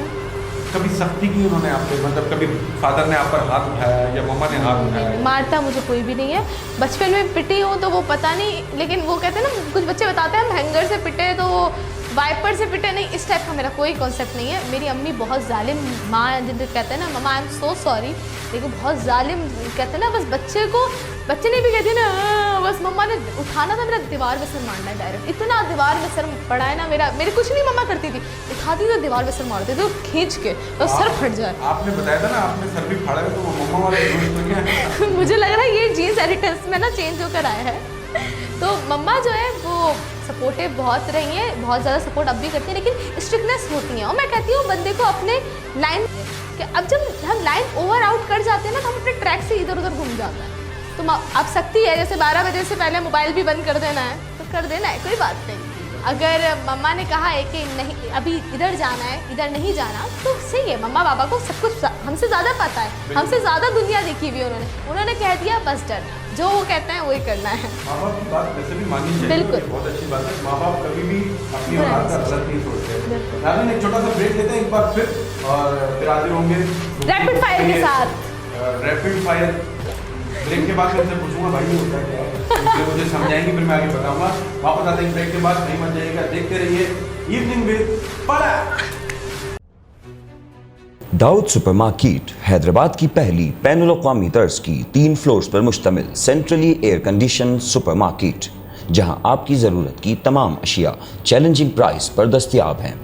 A: कभी सख्ती की उन्होंने आप पे, मतलब कभी फादर ने आप पर हाथ उठाया या मम्मा ने हाथ उठाया?
B: मारता मुझे कोई भी नहीं है। बचपन में पिटी हूँ तो वो पता नहीं, लेकिन वो कहते हैं ना कुछ बच्चे बताते हैं हम हैंगर से पिटे तो वाइपर से पिटे, नहीं इस टाइप का मेरा कोई कॉन्सेप्ट नहीं है। मेरी अम्मी बहुत जालिम माँ है, जिनसे कहते हैं ना मम्मा आई एम सो सॉरी, लेकिन बहुत जालिम कहते हैं ना, बस बच्चे ने भी कहते हैं ना, बस मम्मा ने उठाना था मेरा दीवार पे सर मारना है डायरेक्ट। इतना दीवार में सर पड़ा है ना मेरे कुछ नहीं मम्मा करती थी, उठाती तो दीवार पे सर मारते थे खींच के और सर फट जाए।
A: आपने बताया था ना आपने सर भी फाड़ा है, तो वो मम्मा वाले दोस्त तो क्या?
B: मुझे लग रहा है ये जीन्स हेरिटेंस में ना चेंज होकर आया है। तो मम्मा जो है वो सपोर्टिव बहुत रही हैं, बहुत ज़्यादा सपोर्ट अब भी करती हैं, लेकिन स्ट्रिक्टनेस होती है। और मैं कहती हूँ बंदे को अपने लाइन कि अब जब हम लाइन ओवर आउट कर जाते हैं ना तो हम अपने ट्रैक से इधर उधर घूम जाते हैं। तो अब सकती है जैसे 12 बजे से पहले मोबाइल भी बंद कर देना है तो कर देना है, कोई बात नहीं। अगर मम्मा ने कहा है कि नहीं अभी इधर जाना है, इधर नहीं जाना, तो सही है। मम्मा पापा को सब कुछ हमसे ज़्यादा पता है, हमसे ज़्यादा दुनिया देखी हुई है उन्होंने कह दिया बस डन, जो वो कहते हैं वही करना है।
A: माँ बाप की बात वैसे भी माननी चाहिए,
B: बिल्कुल।
A: बहुत अच्छी बात है। माँ बाप कभी भी अपनी औलाद का गलत नहीं सोचते। नाज़रीन एक छोटा सा ब्रेक लेते हैं एक बार फिर, और फिर हाजिर होंगे
B: रैपिड फायर के साथ।
A: रैपिड फायर ब्रेक के बाद मैं उनसे पूछूंगा भाई ये होता क्या है, इसलिए मुझे समझाएंगे, फिर मैं आगे बताऊंगा। वापस आते हैं ब्रेक के बाद, नहीं मत जाइएगा, देखते रहिए evening with Palak.
C: Dawood supermarket Hyderabad की पहली बैनुल अक़वामी तर्ज की 3 फ्लोर्स पर मुश्तमिल सेंट्रली एयर कंडीशन सुपरमार्केट, जहां आपकी ज़रूरत की तमाम अशिया चैलेंजिंग प्राइस पर दस्तयाब हैं।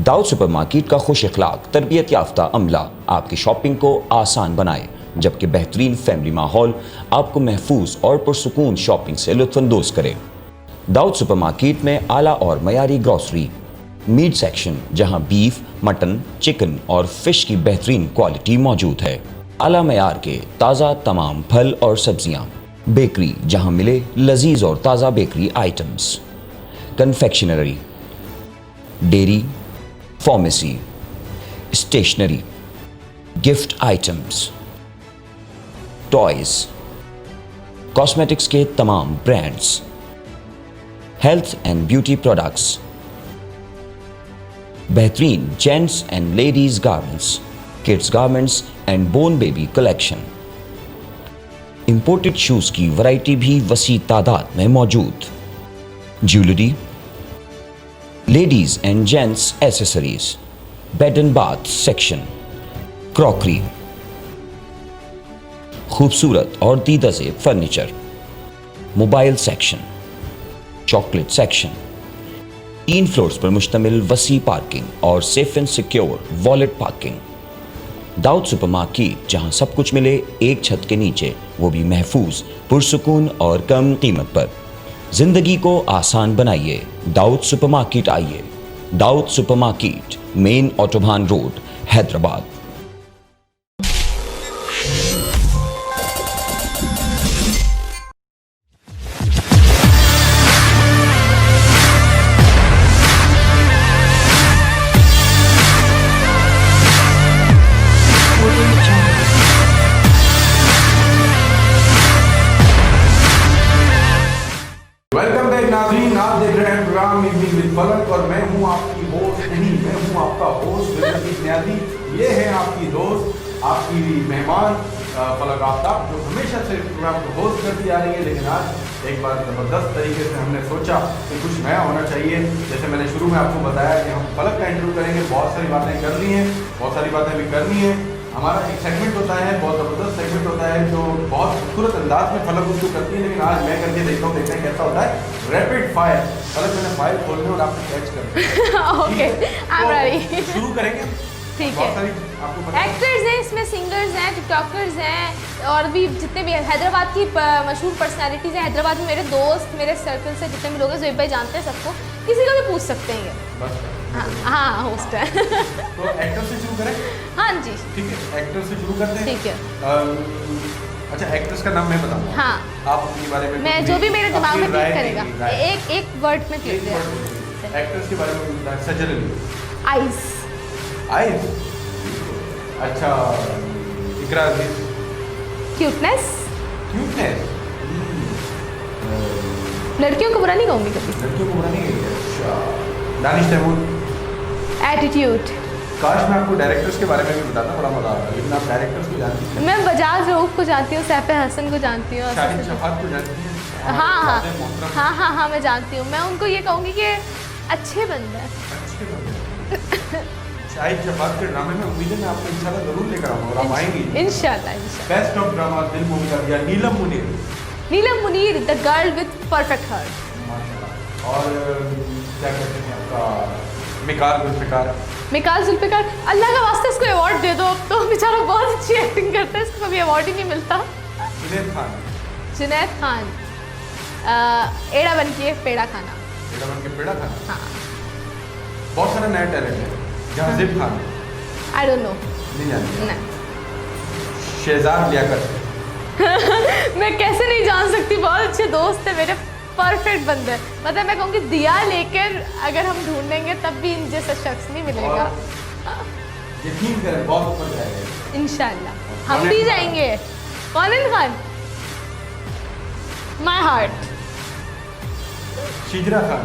C: दाऊद सुपरमार्केट का खुश अखलाक तरबियत याफ्ता अमला आपकी शॉपिंग को आसान बनाए, जबकि बेहतरीन फैमिली माहौल आपको महफूज और पुरसुकून शॉपिंग से लुत्फ़अंदोज़ करे। दाऊद सुपरमार्केट में आला और मयारी ग्रॉसरी, मीट सेक्शन जहां बीफ, मटन, चिकन और फिश की बेहतरीन क्वालिटी मौजूद है, आला मयार के ताज़ा तमाम फल और सब्जियां, बेकरी जहां मिले लजीज और ताज़ा bakery items, confectionery, dairy, pharmacy, stationery, gift items, toys, cosmetics के तमाम brands, health and beauty products, बेहतरीन gents and ladies garments, kids garments and born baby collection, imported shoes की वैरायटी भी वसी तादाद में मौजूद, jewellery, ladies and gents accessories, bed and bath section, crockery, खूबसूरत और दीदा से furniture, mobile section, chocolate section, 3 floors पर मुश्तमिल वसी पार्किंग और safe and secure wallet parking. Dawood supermarket जहां सब कुछ मिले एक छत के नीचे, वो भी महफूज, पुरसुकून और कम कीमत पर। जिंदगी को आसान बनाइए, दाऊद सुपरमार्केट आइए। Dawood supermarket, main Autobahn road, Hyderabad.
A: Welcome back नाज़रीन, आप देख रहे हैं प्रोग्राम इवनिंग विद पलक, और मैं हूं आपकी होस्ट, मैं हूं आपका होस्ट लतीफ न्याजी। ये है आपकी दोस्त, आपकी मेहमान पलक आफ्ताब, जो हमेशा से प्रोग्राम को होस्ट करती आ रही है। लेकिन आज एक बार ज़बरदस्त तरीके से हमने सोचा कि कुछ नया होना चाहिए। जैसे मैंने शुरू में आपको बताया कि हम पलक का इंटरव्यू करेंगे, बहुत सारी बातें कर ली हैं, बहुत सारी बातें भी करनी है। हमारा एक सेगमेंट होता है, बहुत ज़बरदस्त सेगमेंट होता है, जो बहुत खूबसूरत अंदाज में पलक उसको करती है। लेकिन आज मैं करके देखता हूँ, देखते हैं कैसा होता है। रैपिड फायर, पलक मैंने फायर खोलने और आपको कैच करना।
B: Okay, I am ready.
A: शुरू करेंगे।
B: ठीक
A: बहुत
B: है।
A: सारी आपको पता है।
B: एक्टर्स हैं इसमें, सिंगर्स हैं, टिकटॉकर्स हैं, और भी जितने भी हैदराबाद की मशहूर पर्सनालिटीज़ हैं। हैदराबाद में मेरे दोस्त, मेरे सर्कल से जितने भी लोग हैं, ज़ोईब भाई जानते हैं सबको, किसी को भी पूछ सकते हैं ये।
A: बस
B: हाँ होस्ट है।
A: तो एक्टर से शुरू करें।
B: हाँ जी
A: ठीक है, एक्टर से शुरू करते हैं।
B: ठीक है।
A: अच्छा, एक्ट्रेस का नाम मैं बताऊंगा।
B: हाँ,
A: आप उनके बारे में
B: मैं
A: कुछ
B: जो भी
A: भी
B: मेरे दिमाग में
A: अपनी
B: क्लिक
A: राय
B: करेगा,
A: देंगे, राय।
B: एक वर्ड में क्लिक
A: एक
B: करेगा।
A: वर्ड एक्ट्रेस के बारे में बताएं। सजल अली,
B: आइज,
A: आइज। अच्छा, इकरा अजीज,
B: क्यूटनेस,
A: क्यूटनेस।
B: लड़कियों को बुरा नहीं कहूँगी कभी,
A: लड़कियों को बुरा नहीं कहेंगे। अच्छा, दानिश तैमूर।
B: एटीट्यूड।
A: काश मैं आपको डायरेक्टर्स के बारे में भी बताता, बड़ा मजा आता, लेकिन आप डायरेक्टर्स को जानती हैं।
B: मैं बजाज रऊफ को जानती हूँ, सैफ हसन को जानती हूँ।
A: शाहिद शफात को जानती हैं।
B: हाँ मैं जानती हूँ। मैं उनको ये कहूँगी कि अच्छे बंदे हैं।
A: अच्छे बंदे। शाहिद शफात के ड्रामे में उम्मीद है मैं आपको इंशाल्लाह जरूर लेकर आऊँगा, और आप आएंगी
B: इंशाल्लाह।
A: Best of drama Dil Mumkin, या Neelam Muneer.
B: Neelam Muneer, the girl with perfect heart.
A: माशाल्लाह। और क्या कहते हैं आपका मिकाल जुल्फ़िकार।
B: मिकाल जुल्फ़िकार, अल्लाह का वास्ते इसको अवार्ड दे दो। अब तो बेचारा बहुत अच्छी एक्टिंग करता है, इसको कभी अवार्ड ही नहीं मिलता।
A: जुनैद खान।
B: जुनैद खान, एड़ा बन के पेड़ा खाना।
A: एड़ा बन के पेड़ा खाना।
B: हाँ।
A: बहुत सारा नया टैलेंट है। Jahanzeb Khan.
B: I don't know.
A: नहीं जानती?
B: नहीं।
A: शहजाद लियाकत।
B: मैं कैसे नहीं जान सकती, बहुत अच्छे दोस्त है मेरे, परफेक्ट बंदे। मतलब मैं कहूँगी दिया लेकर अगर हम ढूंढेंगे तब भी इन जैसा शख्स नहीं मिलेगा।
A: यकीन करें बहुत ऊपर जाएगा
B: इंशाल्लाह हम भी जाएंगे। कौन खान, माय हार्ट।
A: शिजरा खान,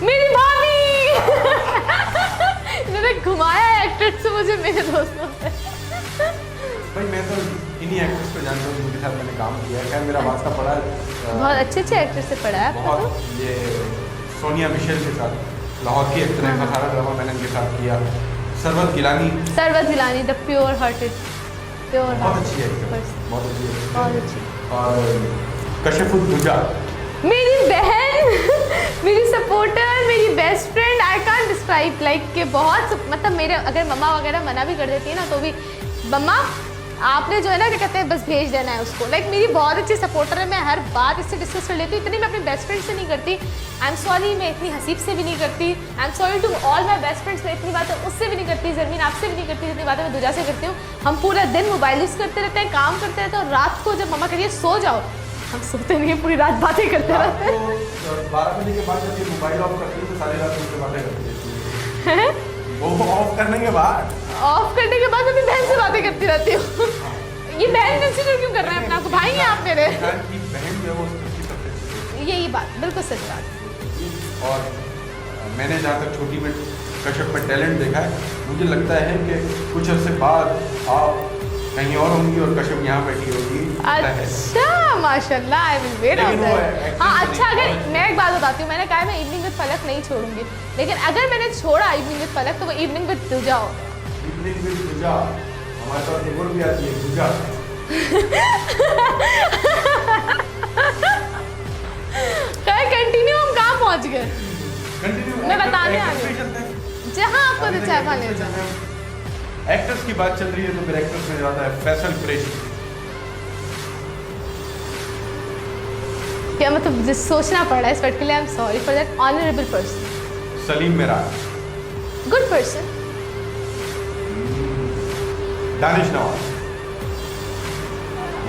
B: मेरी भाभी। इन्होंने घुमाया एक्टर से मुझे मेरे दोस्तों से।
A: भाई मैं तो इन्हीं एक्टर्स को जानता हूँ जिनके साथ मैंने काम किया है। खैर मेरा वास्ता पड़ा
B: बहुत अच्छे अच्छे एक्टर से पढ़ा है आपको।
A: बहुत, ये सोनिया मिशेल के साथ, लाहौर की एक्टर है, खसारा ड्रामा मैंने इनके साथ किया। Sarwat Gilani,
B: the pure hearted, pure
A: बहुत अच्छी एक्टर, बहुत अच्छी actor।
B: बहुत अच्छी।
A: और कशिफुद्दुजा,
B: मेरी बहन, मेरी सपोर्टर, मेरी best friend. I can't describe like कि बहुत, मतलब मेरे अगर मम्मा वगैरह मना भी कर देती है ना तो भी, मम्मा आपने जो है ना क्या कहते हैं बस भेज देना है उसको। लाइक मेरी बहुत अच्छी सपोर्टर है, मैं हर बात इससे डिस्कस कर लेती हूँ। इतनी मैं अपनी बेस्ट फ्रेंड से नहीं करती। आई एम सॉरी मैं इतनी हसीब से भी नहीं करती। I am sorry to all my best friends, मैं इतनी बातें उससे भी नहीं करती, जरमीन आपसे भी नहीं करती जितनी बातें मैं दुजा से करती हूँ। हम पूरा दिन मोबाइल यूज़ करते रहते हैं, काम करते रहते हैं, और रात को जब मम्मा कहिए सो जाओ, हम सोते नहीं हैं, पूरी रात बातें करते रहते हैं।
A: 12 बजे के बाद जब ये मोबाइल ऑफ करती है तो सारी रात उनसे बातें करती रहती है। वो ऑफ करने के बाद मैं अपनी
B: बहन से बातें करती रहती हूँ। ये बहन कंसिडर क्यों कर रहे हैं अपने आप को? भाई हैं आप मेरे।
A: बहन जो है वो उसकी सबसे अच्छी
B: यही बात बिल्कुल सच बात।
A: और मैंने जहाँ तक छोटी में कश्यप में टैलेंट देखा है, मुझे लगता है कि कुछ अर्से बाद आप कहीं और होंगी और कश्यप यहाँ बैठी होगी।
B: अच्छा माशाल्लाह, I will wait out that. हाँ अच्छा, अगर मैं एक बात बताती हूँ, मैंने कहा मैं इवनिंग विद फलक नहीं छोड़ूंगी, लेकिन अगर मैंने छोड़ा इवनिंग विद फलक तो वो इवनिंग विद दुजा हो।
A: इवनिंग विद दुजा हमारे पास एक और भी आती है, दुजा।
B: कंटिन्यू, हम कहाँ पहुँच गए?
A: कंटिन्यू
B: मैं बताने आ गई जहाँ आपको तो चाय पाने जाना।
A: एक्टर्स की बात चल रही है तो फिर एक्टर्स में जाता है फैसल कुरैशी।
B: क्या मतलब जिस सोचना पड़ रहा है इस वर्ड के लिए, I am sorry for that. Honourable person
A: Saleem Meraj,
B: good person.
A: Danish Nawaz,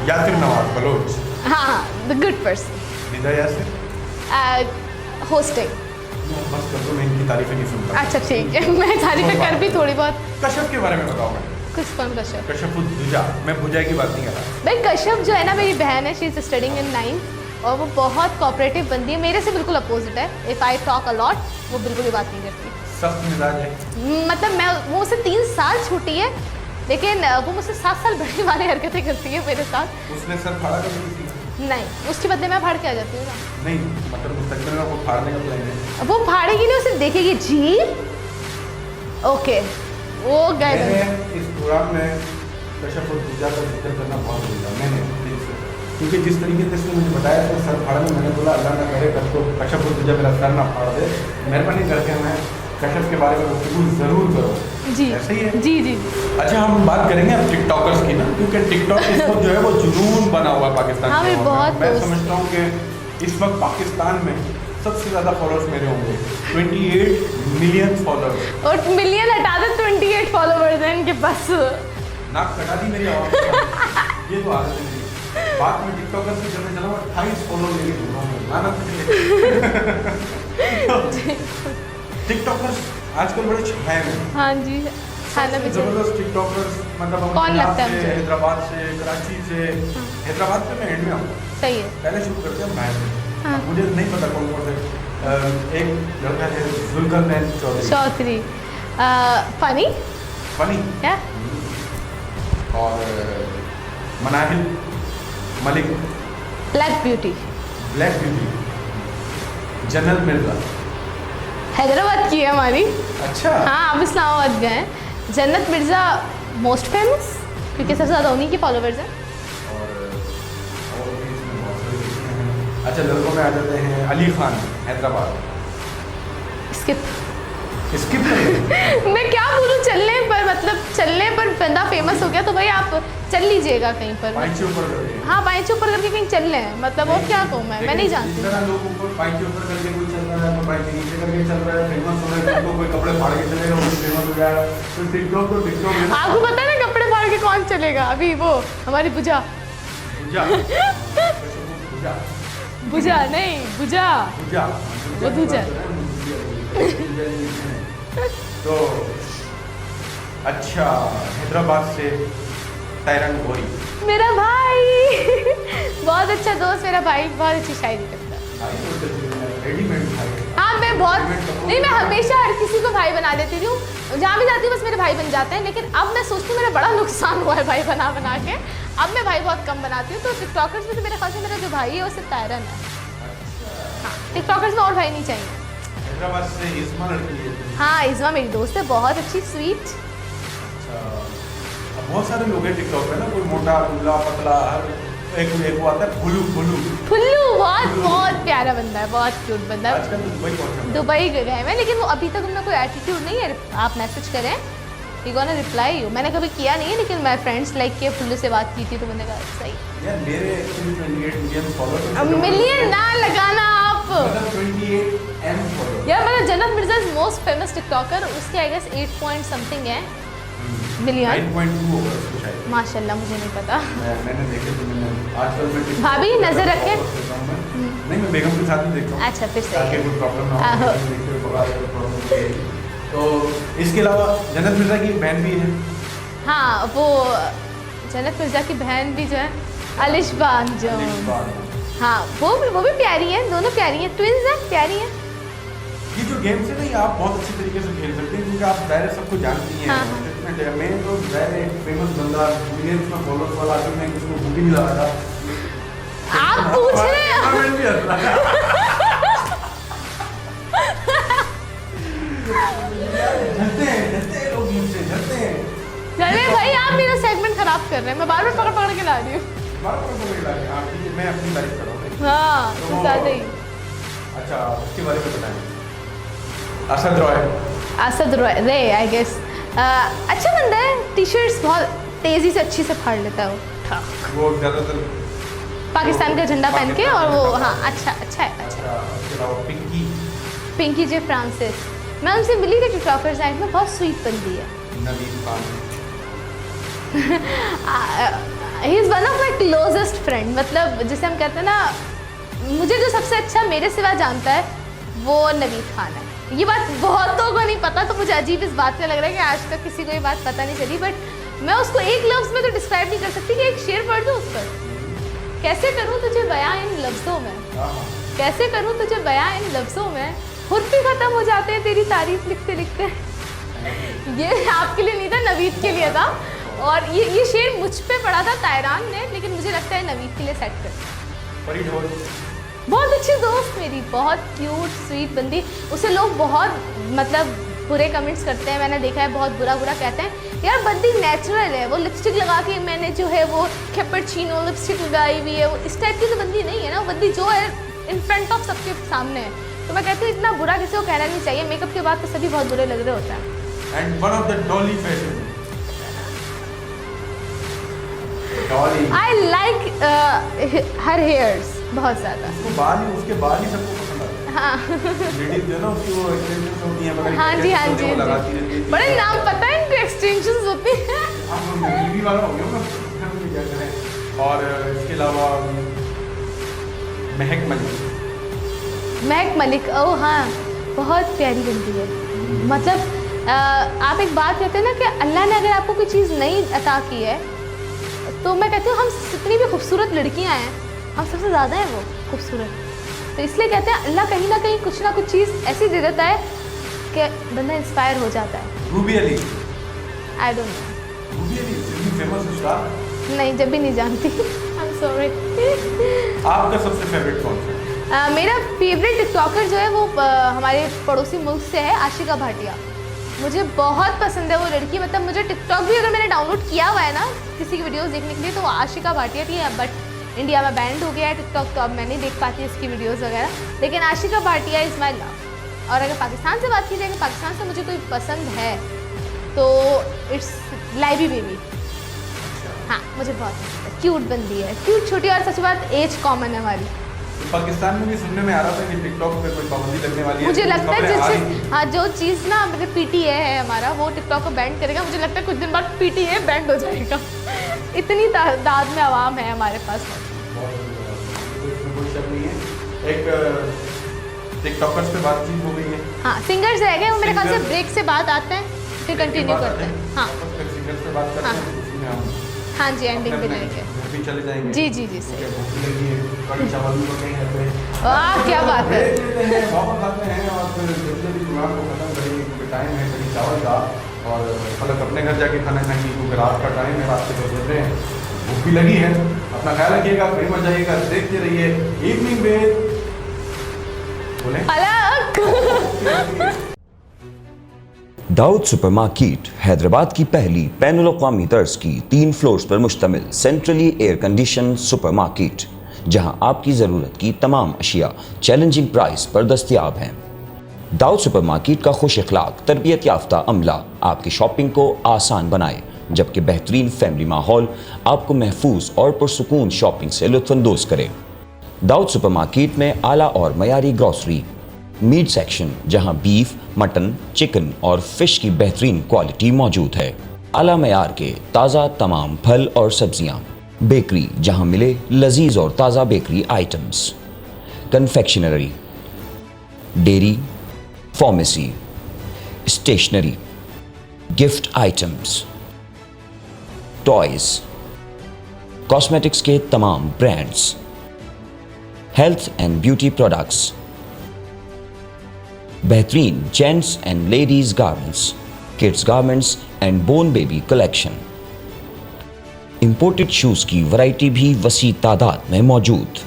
A: Yasir Nawaz Baloch,
B: हाँ the good person.
A: Nida Yasir
B: hosting.
A: बस कर दो, मैं इनकी तारीफें नहीं सुनता।
B: अच्छा ठीक है, मैं तारीफें कर भी थोड़ी बहुत।
A: कश्यप के बारे में बताओ। मैं
B: कुछ कौन कश्यप?
A: कशिफुद्दुजा, मैं भुजा की बात नहीं कर रहा।
B: भाई कश्यप जो है ना मेरी बहन है, she is studying in 9th और वो बहुत कोऑपरेटिव बंदी है, मेरे से बिल्कुल अपोजिट है। If I talk a lot वो बिल्कुल भी बात नहीं करती।
A: सख्त मिजाज है।
B: मतलब मैं, वो मुझसे 3 साल छोटी है, लेकिन वो मुझसे 7 साल बड़ी वाली हरकतें करती है मेरे साथ।
A: उसने सर फाड़ा कभी किसी?
B: नहीं, उसके बदले मैं फाड़ के आ जाती हूँ ना।
A: नहीं, मतलब मुस्तकबिल में वो फाड़ने का प्लान है।
B: वो फाड़ेगी नहीं, उसे देखेगी जी ओके वो गए।
A: इस प्रोग्राम में कशिफुद्दुजा का जिक्र करना बहुत जरूरी है। मैंने क्योंकि जिस तरीके से इसने मुझे बताया तो सर फाड़ने, मैंने बोला अल्लाह ना करे कल को कशिफुद्दुजा मेरा सर ना फाड़ दे। मेहरबानी करके मैं कश्यप के बारे में गुफ्तगू जरूर करो।
B: जी
A: ऐसे ही है।
B: जी जी।
A: अच्छा, हम बात करेंगे अब टिकटॉकर्स की ना, क्योंकि टिकटॉक इस वक्त जो है वो जुनून बना हुआ पाकिस्तान
B: हाँ,
A: के।
B: बहुत
A: मैं समझता हूँ कि इस वक्त पाकिस्तान में सबसे ज़्यादा फॉलोअर्स मेरे होंगे, 28 मिलियन फॉलोअर्स।
B: और मिलियन हटा दे, 28 फॉलोवर्स हैं इनके बस।
A: नाक कटा दी मेरी आवाज़। ये तो आदत है मेरी। बात में टिकटॉकर्स की करने चला, 28 फॉलोअर लेके घूमा हूँ, माना टिकटॉकर्स आजकल बड़े छाए हैं।
B: हाँ जी, खाना भी चाहिए।
A: जबरदस्त टिकटॉकर्स, मतलब हम
B: कौन लगता है
A: से,
B: मुझे?
A: हैदराबाद से, कराची से। हैदराबाद पे मैं एंड में आऊँ,
B: सही है।
A: पहले शुरू करते हैं बाहर से।
B: हाँ।
A: मुझे नहीं पता कौन कौन से। एक लड़का है जुल्करनैन
B: चौधरी, फनी
A: फनी,
B: क्या,
A: और Manahil Malik,
B: black beauty,
A: black beauty, general Mirza.
B: Hyderabad की है हमारी।
A: अच्छा।
B: हाँ, अब इस्लामाबाद गए हैं। जन्नत मिर्ज़ा मोस्ट फेमस, क्योंकि सबसे ज़्यादा उन्हीं के फॉलोवर्स हैं।
A: और भी इसमें बहुत सारी चीज़ें हैं। अच्छा, लड़कों में आ जाते हैं अली खान, हैदराबाद।
B: स्किप।
A: स्किप करें।
B: मैं क्या बोलूँ, चलने पर मतलब चलने पर बंदा फेमस हो गया तो भाई आप चल लीजिएगा कहीं पर।
A: बाइक से ऊपर करके।
B: हाँ बाइक से ऊपर करके कहीं चल रहे हैं, मतलब और क्या कहूँ मैं नहीं जानती।
A: जिस तरह लोग ऊपर बाइक के ऊपर करके कोई चल रहा है, कोई बाइक के नीचे करके चल रहा है, फेमस हो रहा है, तो कोई कपड़े फाड़ के चलेगा वो फेमस हो जाएगा। तो टिकटॉक
B: आपको पता है ना कपड़े फाड़ के कौन चलेगा? अभी वो हमारी बुझा बुझा नहीं बुझा वो दूजा।
A: तो अच्छा, हैदराबाद से तैरंग गोरी,
B: मेरा भाई बहुत अच्छा दोस्त, मेरा भाई बहुत अच्छी शायरी करता है।
A: रेडीमेड भाई।
B: हाँ मैं बहुत नहीं, मैं हमेशा हर किसी को भाई बना देती हूँ, जहाँ भी जाती हूँ बस मेरे भाई बन जाते हैं। लेकिन अब मैं सोचती हूँ मेरा बड़ा नुकसान हुआ है भाई बना बना के, अब मैं भाई बहुत कम बनाती हूँ। तो टिकटॉकर्स में तो मेरे ख्याल से मेरा जो भाई है वो सिर्फ तायरन है। हाँ टिकटॉकर्स में और भाई नहीं चाहिए।
A: हैदराबाद से इस्मा लड़की है।
B: हाँ इस्मा मेरी दोस्त है, बहुत अच्छी स्वीट।
A: अच्छा, अब बहुत सारे लोग हैं टिकटॉक पे ना, कोई मोटा दुबला पतला, हर एक वो आता है फुल्लू
B: फुल्लू बहुत प्यारा बंदा है, बहुत क्यूट बंदा है।
A: आजकल तो दुबई पहुंचा है।
B: दुबई गए हैं लेकिन वो अभी तक उनका कोई एटीट्यूड नहीं है। आप मैसेज करें ही गोना रिप्लाई यू। मैंने कभी किया नहीं है लेकिन मैं फ्रेंड्स लाइक के फुल्लू से बात की थी तो मैंने कहा सही।
A: यार मेरे एक्चुअली 28 मिलियन फॉलोअर्स
B: अब मिलियन ना लगाना आप,
A: मतलब 28 M फॉलोअर्स।
B: यार मतलब जन्नत Mirza is most famous TikToker, उसके आई गेस 8 पॉइंट समथिंग है मिलियन।
A: 9.2 होगा उसको शायद।
B: माशाल्लाह मुझे नहीं पता।
A: मैंने देखे तो मैंने आजकल मैं TikTok
B: भाभी,
A: पे
B: नजर रखें।
A: नहीं मैं बेगम के साथ ही देखता हूँ।
B: अच्छा फिर सही
A: ताकि
B: है।
A: कोई प्रॉब्लम ना
B: आहो।
A: हो, देखते हुए पकड़ा जाए, प्रॉब्लम हो। तो इसके अलावा जन्नत मिर्जा की बहन भी है।
B: हाँ वो जन्नत मिर्जा की बहन भी जो है अलिशबा अंजुम, हाँ वो भी प्यारी है, दोनों प्यारी हैं, ट्विंस हैं, प्यारी हैं।
A: ये जो गेम्स है ना ये आप बहुत अच्छी तरीके से खेल सकते हैं क्योंकि आप डायरेक्ट सबको जानती हैं।
B: हाँ, हाँ।
A: मैं तो डायरेक्ट फेमस बंदा मिलियंस में फॉलोअर्स वाला आके मैं किसी को भूख नहीं लगा था।
B: आप पूछ रहे हैं
A: कमेंट भी हंस रहा है। झलते हैं लोग गेम से, झलते हैं।
B: चले भाई आप मेरा सेगमेंट खराब कर रहे हैं, मैं बार बार पकड़ पकड़ के ला रही हूँ।
A: बार बार पकड़ के ला रहे हैं। आप ठीक है, मैं अपनी तारीफ कर रहा हूँ।
B: हाँ
A: तो-
B: कुछ ज़्यादा ही।
A: अच्छा उसके बारे में बताएं। असद रॉय।
B: असद रे आई गेस अच्छा बंदा है, टी शर्ट्स बहुत तेज़ी से अच्छी से फाड़ लेता है वो ठाक।
A: वो ज़्यादातर
B: पाकिस्तान का झंडा पहन के, और वो
A: पाकिस्तान
B: हाँ अच्छा अच्छा है अच्छा।
A: अच्छा, उसके अलावा पिंकी
B: पिंकी जे फ्रांसिस, मैं उनसे मिली थी टिकटॉकर साइड में, बहुत स्वीट बंदी है।
A: Naveen Khan.
B: He is one of my closest friend, मतलब जिसे हम कहते हैं ना, मुझे जो सबसे अच्छा मेरे सिवा जानता है वो नवीद खान है। ये बात बहुतों को नहीं पता, तो मुझे अजीब इस बात से लग रहा है कि आज तक किसी को ये बात पता नहीं चली, बट मैं उसको एक लफ्ज़ में तो डिस्क्राइब नहीं कर सकती कि एक शेर पढ़ दूँ उस पर। कैसे करूँ तुझे बयां इन लफ्ज़ों में, कैसे करूँ तुझे बयां इन लफ्ज़ों में, खुद भी ख़त्म हो जाते हैं तेरी तारीफ लिखते लिखते। ये आपके लिए नहीं था, नवीद के लिए था। और ये शेर मुझ पे पड़ा था तायरान ने, लेकिन मुझे लगता है नवीद के लिए सेट कर। बहुत अच्छी दोस्त मेरी, बहुत क्यूट स्वीट बंदी। उसे लोग बहुत मतलब बुरे कमेंट्स करते हैं, मैंने देखा है, बहुत बुरा बुरा कहते हैं। यार बंदी नेचुरल है, वो लिपस्टिक लगा के, मैंने जो है वो कैपुचिनो लिपस्टिक लगाई हुई है, वो इस टाइप की तो बंदी नहीं है ना। बंदी जो है इन फ्रंट ऑफ सबके सामने है। तो मैं कहती हूँ इतना बुरा किसी को कहना नहीं चाहिए। मेकअप के बाद तो सभी बहुत बुरे लग रहे होते हैं।
A: And one of the Dolly fashion. Dolly.
B: I like her hairs बहुत ज़्यादा।
A: उसके बाल ही सबको पसंद आते हैं।
B: हाँ
A: लेडीज जो है ना उसकी वो एक्सटेंशंस होती हैं, पता नहीं
B: हाँ जी हाँ
A: extensions
B: जी
A: वो
B: हाँ
A: लगाती रहती
B: जी,
A: है।
B: बड़े नाम पता है इनको, एक्सटेंशंस होती हैं।
A: आप लोग टीवी वाला हो गया ना, क्या करें। और इसके अलावा महक मलिक।
B: महक मलिक, ओ हाँ बहुत प्यारी बनती है। मतलब आप एक बात कहते हैं ना कि अल्लाह ने अगर आपको कोई चीज़ नहीं अता की है, तो मैं कहती हूँ हम जितनी भी खूबसूरत लड़कियाँ हैं, हम सबसे ज़्यादा हैं वो खूबसूरत। तो इसलिए कहते हैं अल्लाह कहीं ना कुछ चीज़ ऐसी दे देता है कि बंदा इंस्पायर हो जाता है।
A: Ruby Ali.
B: I don't no,
A: Ruby Ali famous star.
B: नहीं जब भी नहीं जानती। आई एम सॉरी।
A: आपका सबसे फेवरेट कौन सा?
B: मेरा फेवरेट टिकटॉकर जो है वो हमारे पड़ोसी मुल्क से है, आशिका भाटिया। मुझे बहुत पसंद है वो लड़की। मतलब मुझे टिकटॉक भी अगर मैंने डाउनलोड किया हुआ है ना किसी की वीडियोस देखने के लिए, तो वो आशिका भाटिया थी। बट इंडिया में बैंड हो गया है टिकटॉक, तो अब मैं नहीं देख पाती इसकी वीडियोस वगैरह। लेकिन Ashika Bhatia is my love. और अगर पाकिस्तान से बात की जाए, पाकिस्तान से मुझे कोई पसंद है तो इट्स लाइबी बेबी। हाँ, मुझे बहुत पसंद है, क्यूट बंदी है, क्यूट छोटी, और सच बात एज कॉमन है हमारी।
A: पाकिस्तान में भी सुनने में आ रहा था कि टिकटॉक पे कोई पाबंदी लगने वाली है।
B: मुझे लगता है
A: खबरें आ रही
B: जिससे हाँ, जो चीज़ ना मतलब पीटीए है हमारा, वो टिकटॉक को बैंड करेगा, मुझे लगता है कुछ दिन बाद पीटीए बैंड हो जाएगा। इतनी तादाद में आवाम है हमारे पास।
A: इसमें कोई शक नहीं है। एक टिकटॉकर्स पे बातचीत हो गई है।
B: हाँ, सिंगर्स रह गए, वो मेरे ख्याल से
A: Singers-
B: ब्रेक से बाद आते हैं, फिर कंटिन्यू करते हैं। हाँ
A: फिर सिंगर्स पे बात करते
B: हाँ।
A: हैं, उसी में हम
B: हाँ जी, एंडिंग पे
A: अपने
B: लेंगे।
A: घर भी चले जाएंगे।
B: जी जी जी
A: ठीक
B: सही।
A: है, भूख भी लगी है, कड़ी चावल भी पके हैं घर पे।
B: वाह, क्या बात है।
A: देख लेते हैं, वापस आते हैं और फिर जल्दी प्रोग्राम को खत्म करेंगे क्योंकि टाइम है कड़ी चावल का, और फलक अपने घर जाके खाना खाएंगे क्योंकि रात का टाइम है, रात के 10 बज रहे हैं, भूख भी लगी है। अपना ख्याल रखिएगा, फिर मत जाइएगा, देखते रहिए इवनिंग में। बोले
B: अलग
C: दाऊद सुपरमार्केट हैदराबाद की पहली बैनुल अक़वामी तर्ज की 3 फ्लोर्स पर मुश्तमिल सेंट्रली एयर कंडीशन सुपरमार्केट, जहां आपकी ज़रूरत की तमाम अशिया चैलेंजिंग प्राइस पर दस्तयाब हैं। दाऊद सुपरमार्केट का खुश अखलाक तरबियत याफ्ता अमला आपकी शॉपिंग को आसान बनाए, जबकि बेहतरीन फैमिली माहौल आपको महफूज और पुरसुकून शॉपिंग से लुत्फ़अंदोज़ करे। दाऊद सुपरमार्केट में आला और मयारी ग्रॉसरी, मीट सेक्शन जहां बीफ, मटन, चिकन और फिश की बेहतरीन क्वालिटी मौजूद है, आला मयार के ताज़ा तमाम फल और सब्जियां, बेकरी जहां मिले लजीज और ताज़ा bakery items, confectionery, dairy, pharmacy, stationery, gift items, toys, cosmetics के तमाम brands, health and beauty products, बेहतरीन gents and ladies garments, kids garments and born baby collection, imported shoes की वैरायटी भी वसी तादाद में मौजूद,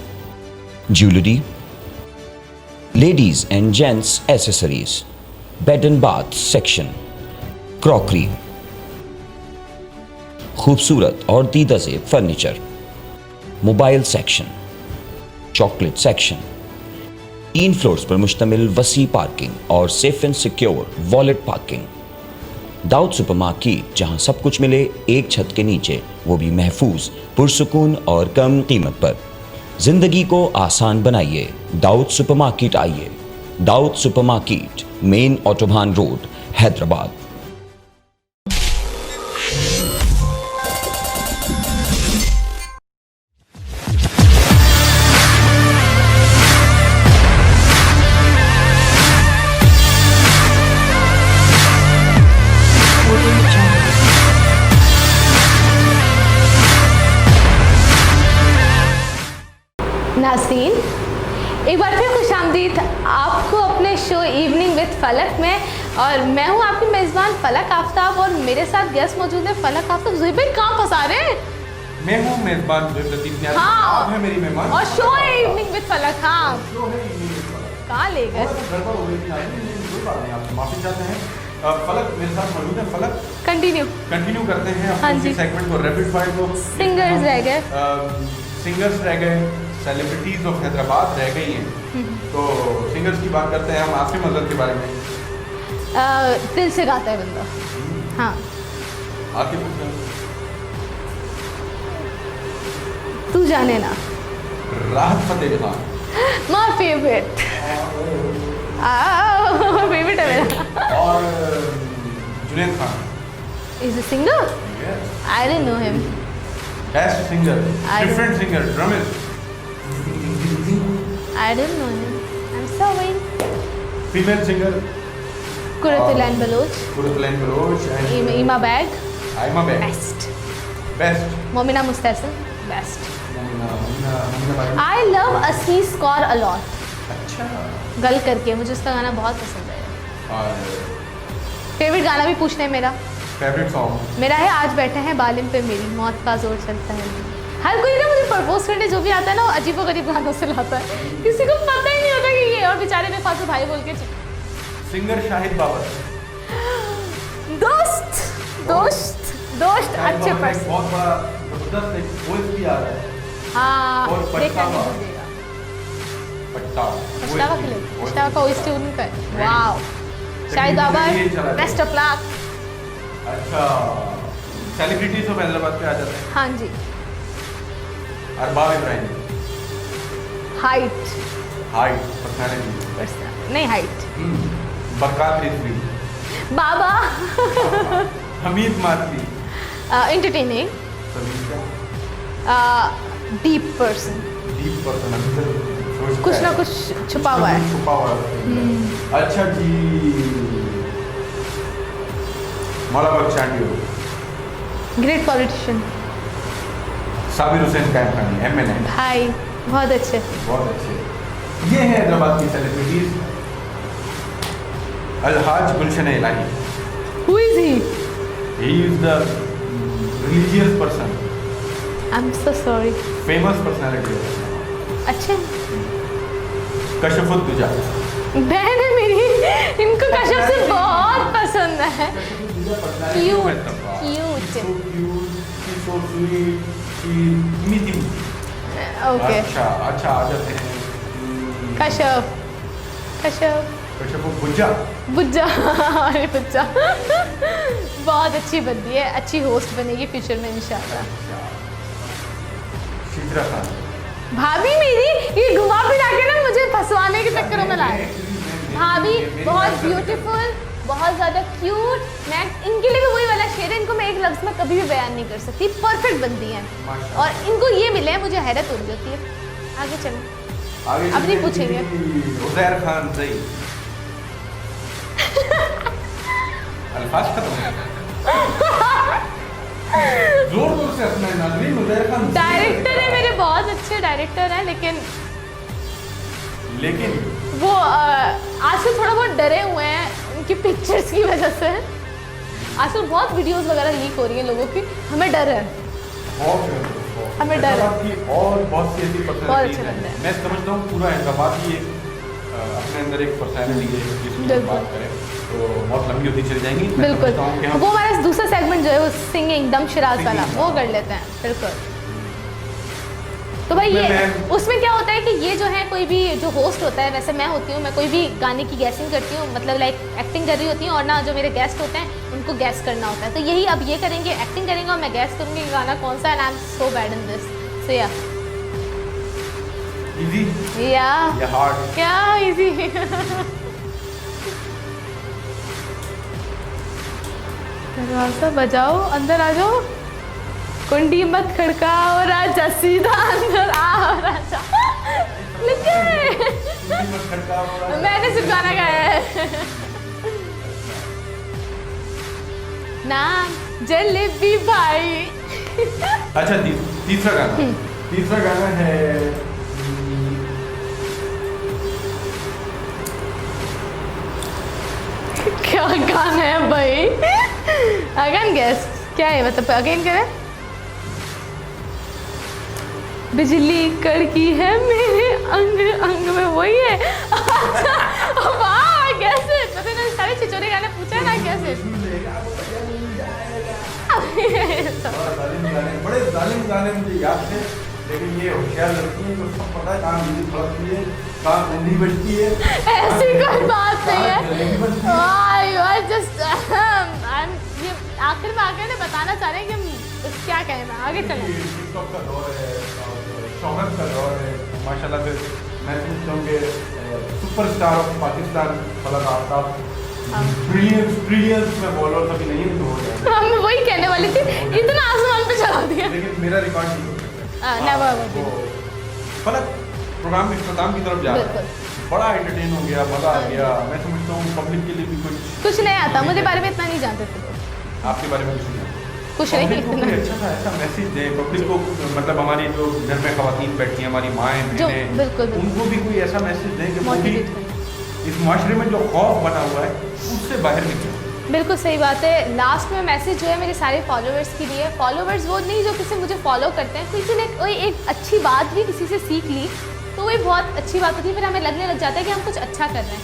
C: jewellery, ladies and gents accessories, bed and bath section, crockery, खूबसूरत और दीदाज़ेब furniture, mobile section, chocolate section, 3 floors पर मुश्तमिल वसी पार्किंग और safe and secure wallet parking. Dawood supermarket जहां सब कुछ मिले एक छत के नीचे, वो भी महफूज, पुरसुकून और कम कीमत पर। जिंदगी को आसान बनाइए, दाऊद सुपरमार्केट आइए। Dawood supermarket, main Autobahn road, Hyderabad.
B: नाज़रीन, एक बार फिर खुशामदीद आपको अपने शो इवनिंग विद फलक में, और मैं हूँ आपकी मेज़बान फलक आफ्ताब, और मेरे साथ गेस्ट मौजूद है फलक आफ्ताब। ज़ुहैब भाई कहाँ फंसा रहे हैं?
A: मैं हूँ मेजबान ज़ुहैब लतीफ़ न्याज़ी,
B: हाँ,
A: आप हैं मेरी मेहमान,
B: और शो है इवनिंग विद फलक। हाँ,
A: शो है इवनिंग विद फलक।
B: कहाँ ले गए?
A: थोड़ा सा गड़बड़ हो गई थी आज, लेकिन कोई बात नहीं, आपसे माफ़ी चाहते हैं। फलक मेरे साथ मौजूद है। फलक,
B: कंटिन्यू।
A: कंटिन्यू करते हैं
B: हाँ
A: अपने
B: जी।
A: सेगमेंट को, रैपिड फायर को।
B: सिंगर्स रह गए,
A: सिंगर्स रह गए, सेलिब्रिटीज़ ऑफ हैदराबाद रह गई हैं। तो सिंगर्स की बात करते हैं हम। आसिम अजहर के बारे में
B: दिल से गाता है बंदा। हाँ,
A: आसिम अजहर,
B: तू जाने ना,
A: Rahat Fateh Khan,
B: my favourite, favourite है मेरा।
A: और Junaid Khan.
B: Is a singer? I don't know him.
A: Best singer,
B: I don't-
A: different singer, drummist,
B: I don't know him, I am sorry.
A: Female singer,
B: Quratulain Baloch,
A: Quratulain Baloch and
B: Aima Baig,
A: Aima Baig.
B: Best.
A: Best,
B: Momina Mustehsan, best.
A: Momina bye.
B: I love Asees Kaur allot,
A: अच्छा।
B: गल करके, मुझे उसका गाना बहुत पसंद है।
A: और
B: फेवरेट गाना भी पूछते हैं मेरा,
A: फेवरेट सॉन्ग
B: मेरा है आज बैठे हैं बालिम पे मेरी, मौत का जोर चलता है। हर कोई ना मुझे प्रपोज करने जो भी आता है ना, वो अजीबो गरीब गानों से लाता है, किसी को पता ही नहीं होता कि ये, और बेचारे में फालतू भाई बोल के
A: सिंगर शाहिद बाबर।
B: दोस्त दोस्त दोस्त
A: शाहिद
B: अच्छे
A: बाबर एक
B: पर्सन।
A: बहुत बड़ा जबरदस्त एक वॉइस भी आ रहा है
B: हाँ,
A: और
B: देखना
A: पछतावा।
B: नहीं दीजिएगा। पछतावा के लिए, पछतावा का ओएसटी उनका है। Wow, Shahid Babar, best of luck.
A: अच्छा, सेलिब्रिटीज ऑफ हैदराबाद पे आ जाते हैं।
B: हाँ जी।
A: अरबाब इब्राहिम,
B: हाइट,
A: पर्सनालिटी,
B: नहीं हाइट।
A: बरकात रिजवी,
B: बाबा,
A: Hameed Matvi,
B: entertaining, deep person, कुछ ना कुछ छुपा हुआ है।
A: अच्छा जी, मौलाना Bakhshandi,
B: great politician,
A: Sabir Hussain Kampani, MNA,
B: भाई बहुत अच्छे।
A: बहुत अच्छे। ये है हैदराबाद की सेलिब्रिटीज। अलहाज Gulshan Elahi,
B: Who is he?
A: he is the religious person,
B: I'm so sorry.
A: famous personality.
B: अच्छे
A: कशफुत दुजा,
B: बहन है मेरी, इनको कश्यप से बहुत पसंद है। Cute, cute. ओके,
A: अच्छा अच्छा, आ जाते हैं
B: कश्यप, कश्यप,
A: कशफुत बुज्जा,
B: बुज्जा, अरे बुज्जा बहुत अच्छी बंदी है, अच्छी होस्ट बनेगी फ्यूचर में इंशाल्लाह।
A: शिजरा खान,
B: भाभी मेरी ये घुमा फिरा के ना मुझे फंसवाने के चक्करों में लाए। भाभी बहुत ब्यूटीफुल, बहुत ज़्यादा क्यूट। मैं इनके लिए भी वही वाला शेर है, इनको मैं एक लफ्ज़ में कभी भी बयान नहीं कर सकती। परफेक्ट बंदी हैं और इनको ये मिले मुझे हैरत हो जाती है। आगे चलो,
A: आगे
B: अब नहीं पूछेंगे।
A: उज़ैर खान सही, अल्फाज खत्म, जोर जोर से अपना नाज़रीन। उज़ैर खान
B: डायरेक्टर है मेरे, बहुत अच्छे डायरेक्टर हैं, लेकिन वो आजकल थोड़ा बहुत डरे हुए हैं उनकी पिक्चर्स की वजह से। आजकल बहुत वीडियोस वगैरह लीक हो रही हैं लोगों की, हमें डर है, हमें डर है।
A: और बहुत सी ऐसी
B: बहुत
A: पर्सनैलिटीज
B: अच्छे बंदे
A: हैं।
B: हैं।
A: मैं समझता हूँ पूरा हैदराबाद ही एक अपने अंदर एक पर्सनैलिटी है, जिसकी
B: बिल्कुल।
A: बात करें तो बहुत लंबी होती चली जाएंगी। मैं
B: बिल्कुल,
A: समझता हूँ कि हम
B: वो हमारा दूसरा सेगमेंट जो है वो सिंगिंग दम शिराज वाला, वो कर लेते हैं। बिल्कुल। तो भाई ये उसमें क्या होता है कि ये जो है कोई भी जो होस्ट होता है, वैसे मैं होती हूँ, मैं कोई भी गाने की गैसिंग करती हूँ, मतलब लाइक एक्टिंग कर रही होती हूँ, और ना जो मेरे गेस्ट होते हैं उनको गैस करना होता है। तो यही अब ये करेंगे, एक्टिंग करेंगे और मैं गैस करूँगी कि गाना कौन सा है। And I am so bad in this. So
A: easy
B: या
A: हार्ड,
B: क्या इजी। दरवाजा बजाओ, अंदर आ जाओ, कुंडी मत खड़काओ राजा, सीधा अंदर आओ राजा। मैंने सिर्फ गाना गाया है। नाम जलेबी भाई।
A: अच्छा तीसरा गाना है
B: क्या गाना है भाई? अगेन गेस क्या है, मतलब अगेन करें। बिजली कड़की है मेरे अंग अंग में, वही है। अच्छा वाह, कैसे तो मैंने सारे छिचोरे गाने पूछे ना, कैसे?
A: बड़े जालिम गाने मुझे याद थे, लेकिन ये होशियार लड़की है तो सब पता है कहाँ बिजली कड़कती है, कहाँ बिजली बजती है।
B: ऐसी कोई बात नहीं है। ये आखिर में आकर ना बताना चाह रहे हैं कि हम क्या कहना, आगे चलें।
A: टिकटॉक का दौर है, शोहरत का दौर है माशाल्लाह। फिर मैं समझता हूँ कि सुपरस्टार ऑफ पाकिस्तान फलक आफ्ताब, ब्रिलियंस में बॉलर कभी नहीं हो जाए।
B: हम वही कहने वाली थी, इतना आसमान पे चला दिया।
A: लेकिन मेरा रिकॉर्ड नहीं हो सकता।
B: नेवर।
A: फलक प्रोग्राम में इख्तिताम की तरफ जा रहा है, बड़ा एंटरटेन हो गया, मज़ा आ गया। मैं समझता हूँ पब्लिक के लिए भी कुछ
B: नहीं आता, मुझे बारे में इतना नहीं जानते थे लोग।
A: आपके बारे में
B: कुछ नहीं
A: पब्लिक को
B: इतना।
A: कोई अच्छा सा ऐसा मैसेज दें पब्लिक को, मतलब हमारी जो घर में ख़वातीन बैठी हैं, हमारी माएँ
B: जो
A: बहनें,
B: बिल्कुल
A: उनको भी कोई ऐसा मैसेज दें कि वो भी
B: मोटिवेट करें।
A: इस माशरे में जो खौफ बना हुआ है उससे बाहर निकले।
B: बिल्कुल सही बात है। लास्ट में मैसेज जो है मेरे सारे फॉलोअर्स के लिए, फॉलोअर्स वो नहीं जो किसी मुझे फॉलो करते हैं, किसी ने कोई एक अच्छी बात भी किसी से सीख ली तो वही बहुत अच्छी बात होती है, फिर हमें लगने लग जाता है कि हम कुछ अच्छा कर रहे हैं।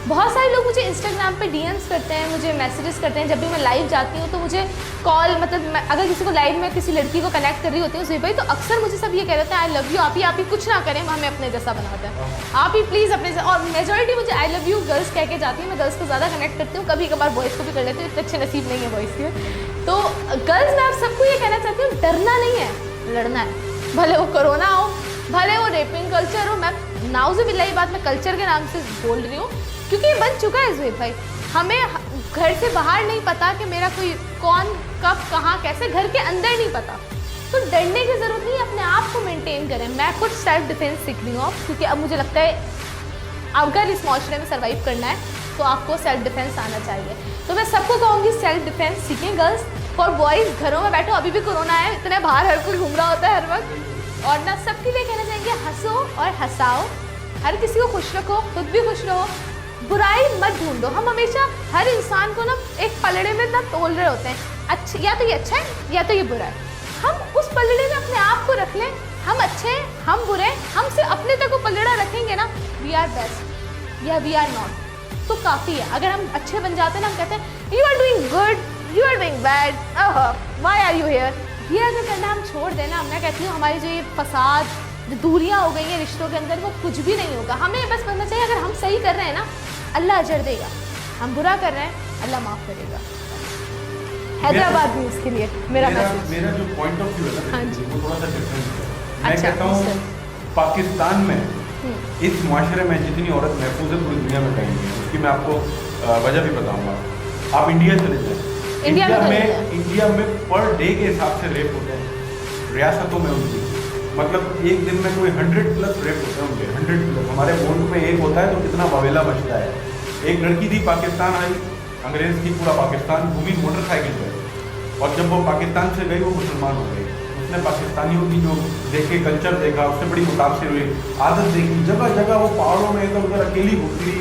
B: बहुत सारे लोग मुझे इंस्टाग्राम पे डीएम्स करते हैं, मुझे मैसेजेस करते हैं जब भी मैं लाइव जाती हूँ, तो मुझे कॉल मतलब अगर किसी को लाइव में किसी लड़की को कनेक्ट कर रही होती हूँ भाई, तो अक्सर मुझे सब ये कह रहे हैं आई लव यू, आप ही कुछ ना करें, हमें अपने जैसा बनाते हैं, आप ही प्लीज़ अपने जैसा। और मेजॉरिटी मुझे आई लव यू गर्ल्स कह के जाती है, मैं गर्ल्स को ज़्यादा कनेक्ट करती हूँ, कभी कभार बॉयज़ को भी कर लेती हूँ, इतने अच्छे नसीब नहीं है बॉयज़ के। तो गर्ल्स मैं आप सबको ये कहना चाहती हूँ, डरना नहीं है, लड़ना है। भले वो कोरोना हो, भले वो रेपिंग कल्चर हो, मैं नाउज़ुबिल्लाह बात मैं कल्चर के नाम से बोल रही हूँ, क्योंकि ये बन चुका है ज़ुहैब भाई। हमें घर से बाहर नहीं पता कि मेरा कोई कौन कब कहाँ कैसे, घर के अंदर नहीं पता, तो डरने की ज़रूरत नहीं है, अपने आप को मेंटेन करें। मैं खुद सेल्फ डिफेंस सीख रही हूँ अब, क्योंकि अब मुझे लगता है अगर इस माशरे में सर्वाइव करना है तो आपको सेल्फ डिफेंस आना चाहिए। तो मैं सबको कहूँगी सेल्फ डिफेंस सीखें गर्ल्स। फॉर बॉयज़ घरों में बैठो, अभी भी कोरोना है, इतने बाहर हर कोई घूम रहा होता है हर वक्त, और ना सबके लिए कहना चाहेंगे हंसो और हंसाओ, हर किसी को खुश रखो, खुद भी खुश रहो, बुराई मत ढूंढो। हम हमेशा हर इंसान को ना एक पलड़े में ना तोल रहे होते हैं, अच्छा या तो ये अच्छा है या तो ये बुरा है, हम उस पलड़े में अपने आप को रख लें, हम अच्छे हैं हम बुरे, हम सिर्फ अपने तक वो पलड़ा रखेंगे ना, वी आर बेस्ट या वी आर नॉट, तो काफ़ी है। अगर हम अच्छे बन जाते हैं ना, हम कहते हैं you are doing good, you are doing bad, why are you here, ये अगर करना हम छोड़ देना, मैं कहती हूँ हमारी जो ये फसाद, जो दूरियाँ हो गई हैं रिश्तों के अंदर, वो कुछ भी नहीं होगा। हमें बस बनना चाहिए अगर हम सही कर रहे हैं ना, अल्लाह अजर देगा, हम बुरा कर रहे हैं अल्लाह माफ़ करेगा। हैदराबाद न्यूज़ के लिए मेरा
A: जो पॉइंट ऑफ व्यू है ना,
B: हाँ जी,
A: वो थोड़ा सा डिफरेंट है। मैं
B: अच्छा,
A: कहता हूँ पाकिस्तान में इस माशरे में जितनी औरत महफूज है पूरी दुनिया में कहीं नहीं है, उसकी मैं आपको वजह भी बताऊंगा। आप इंडिया चले जाए, इंडिया में पर डे के हिसाब से रेप होते हैं रियासतों में उनकी, मतलब एक दिन में कोई 100+ रेप होते हैं उनके, 100+। हमारे मुल्क में एक होता है तो कितना वावेला मचता है। एक लड़की थी पाकिस्तान आई, अंग्रेज़ की पूरा पाकिस्तान घूमी मोटरसाइकिल पर, और जब वो पाकिस्तान से गई वो मुसलमान हो गई। उसने पाकिस्तानियों की जो देखे कल्चर देखा, उससे बड़ी मुतासिर हुई, आदत देखी, जगह जगह वो पहाड़ों में इधर उधर अकेली घूमती,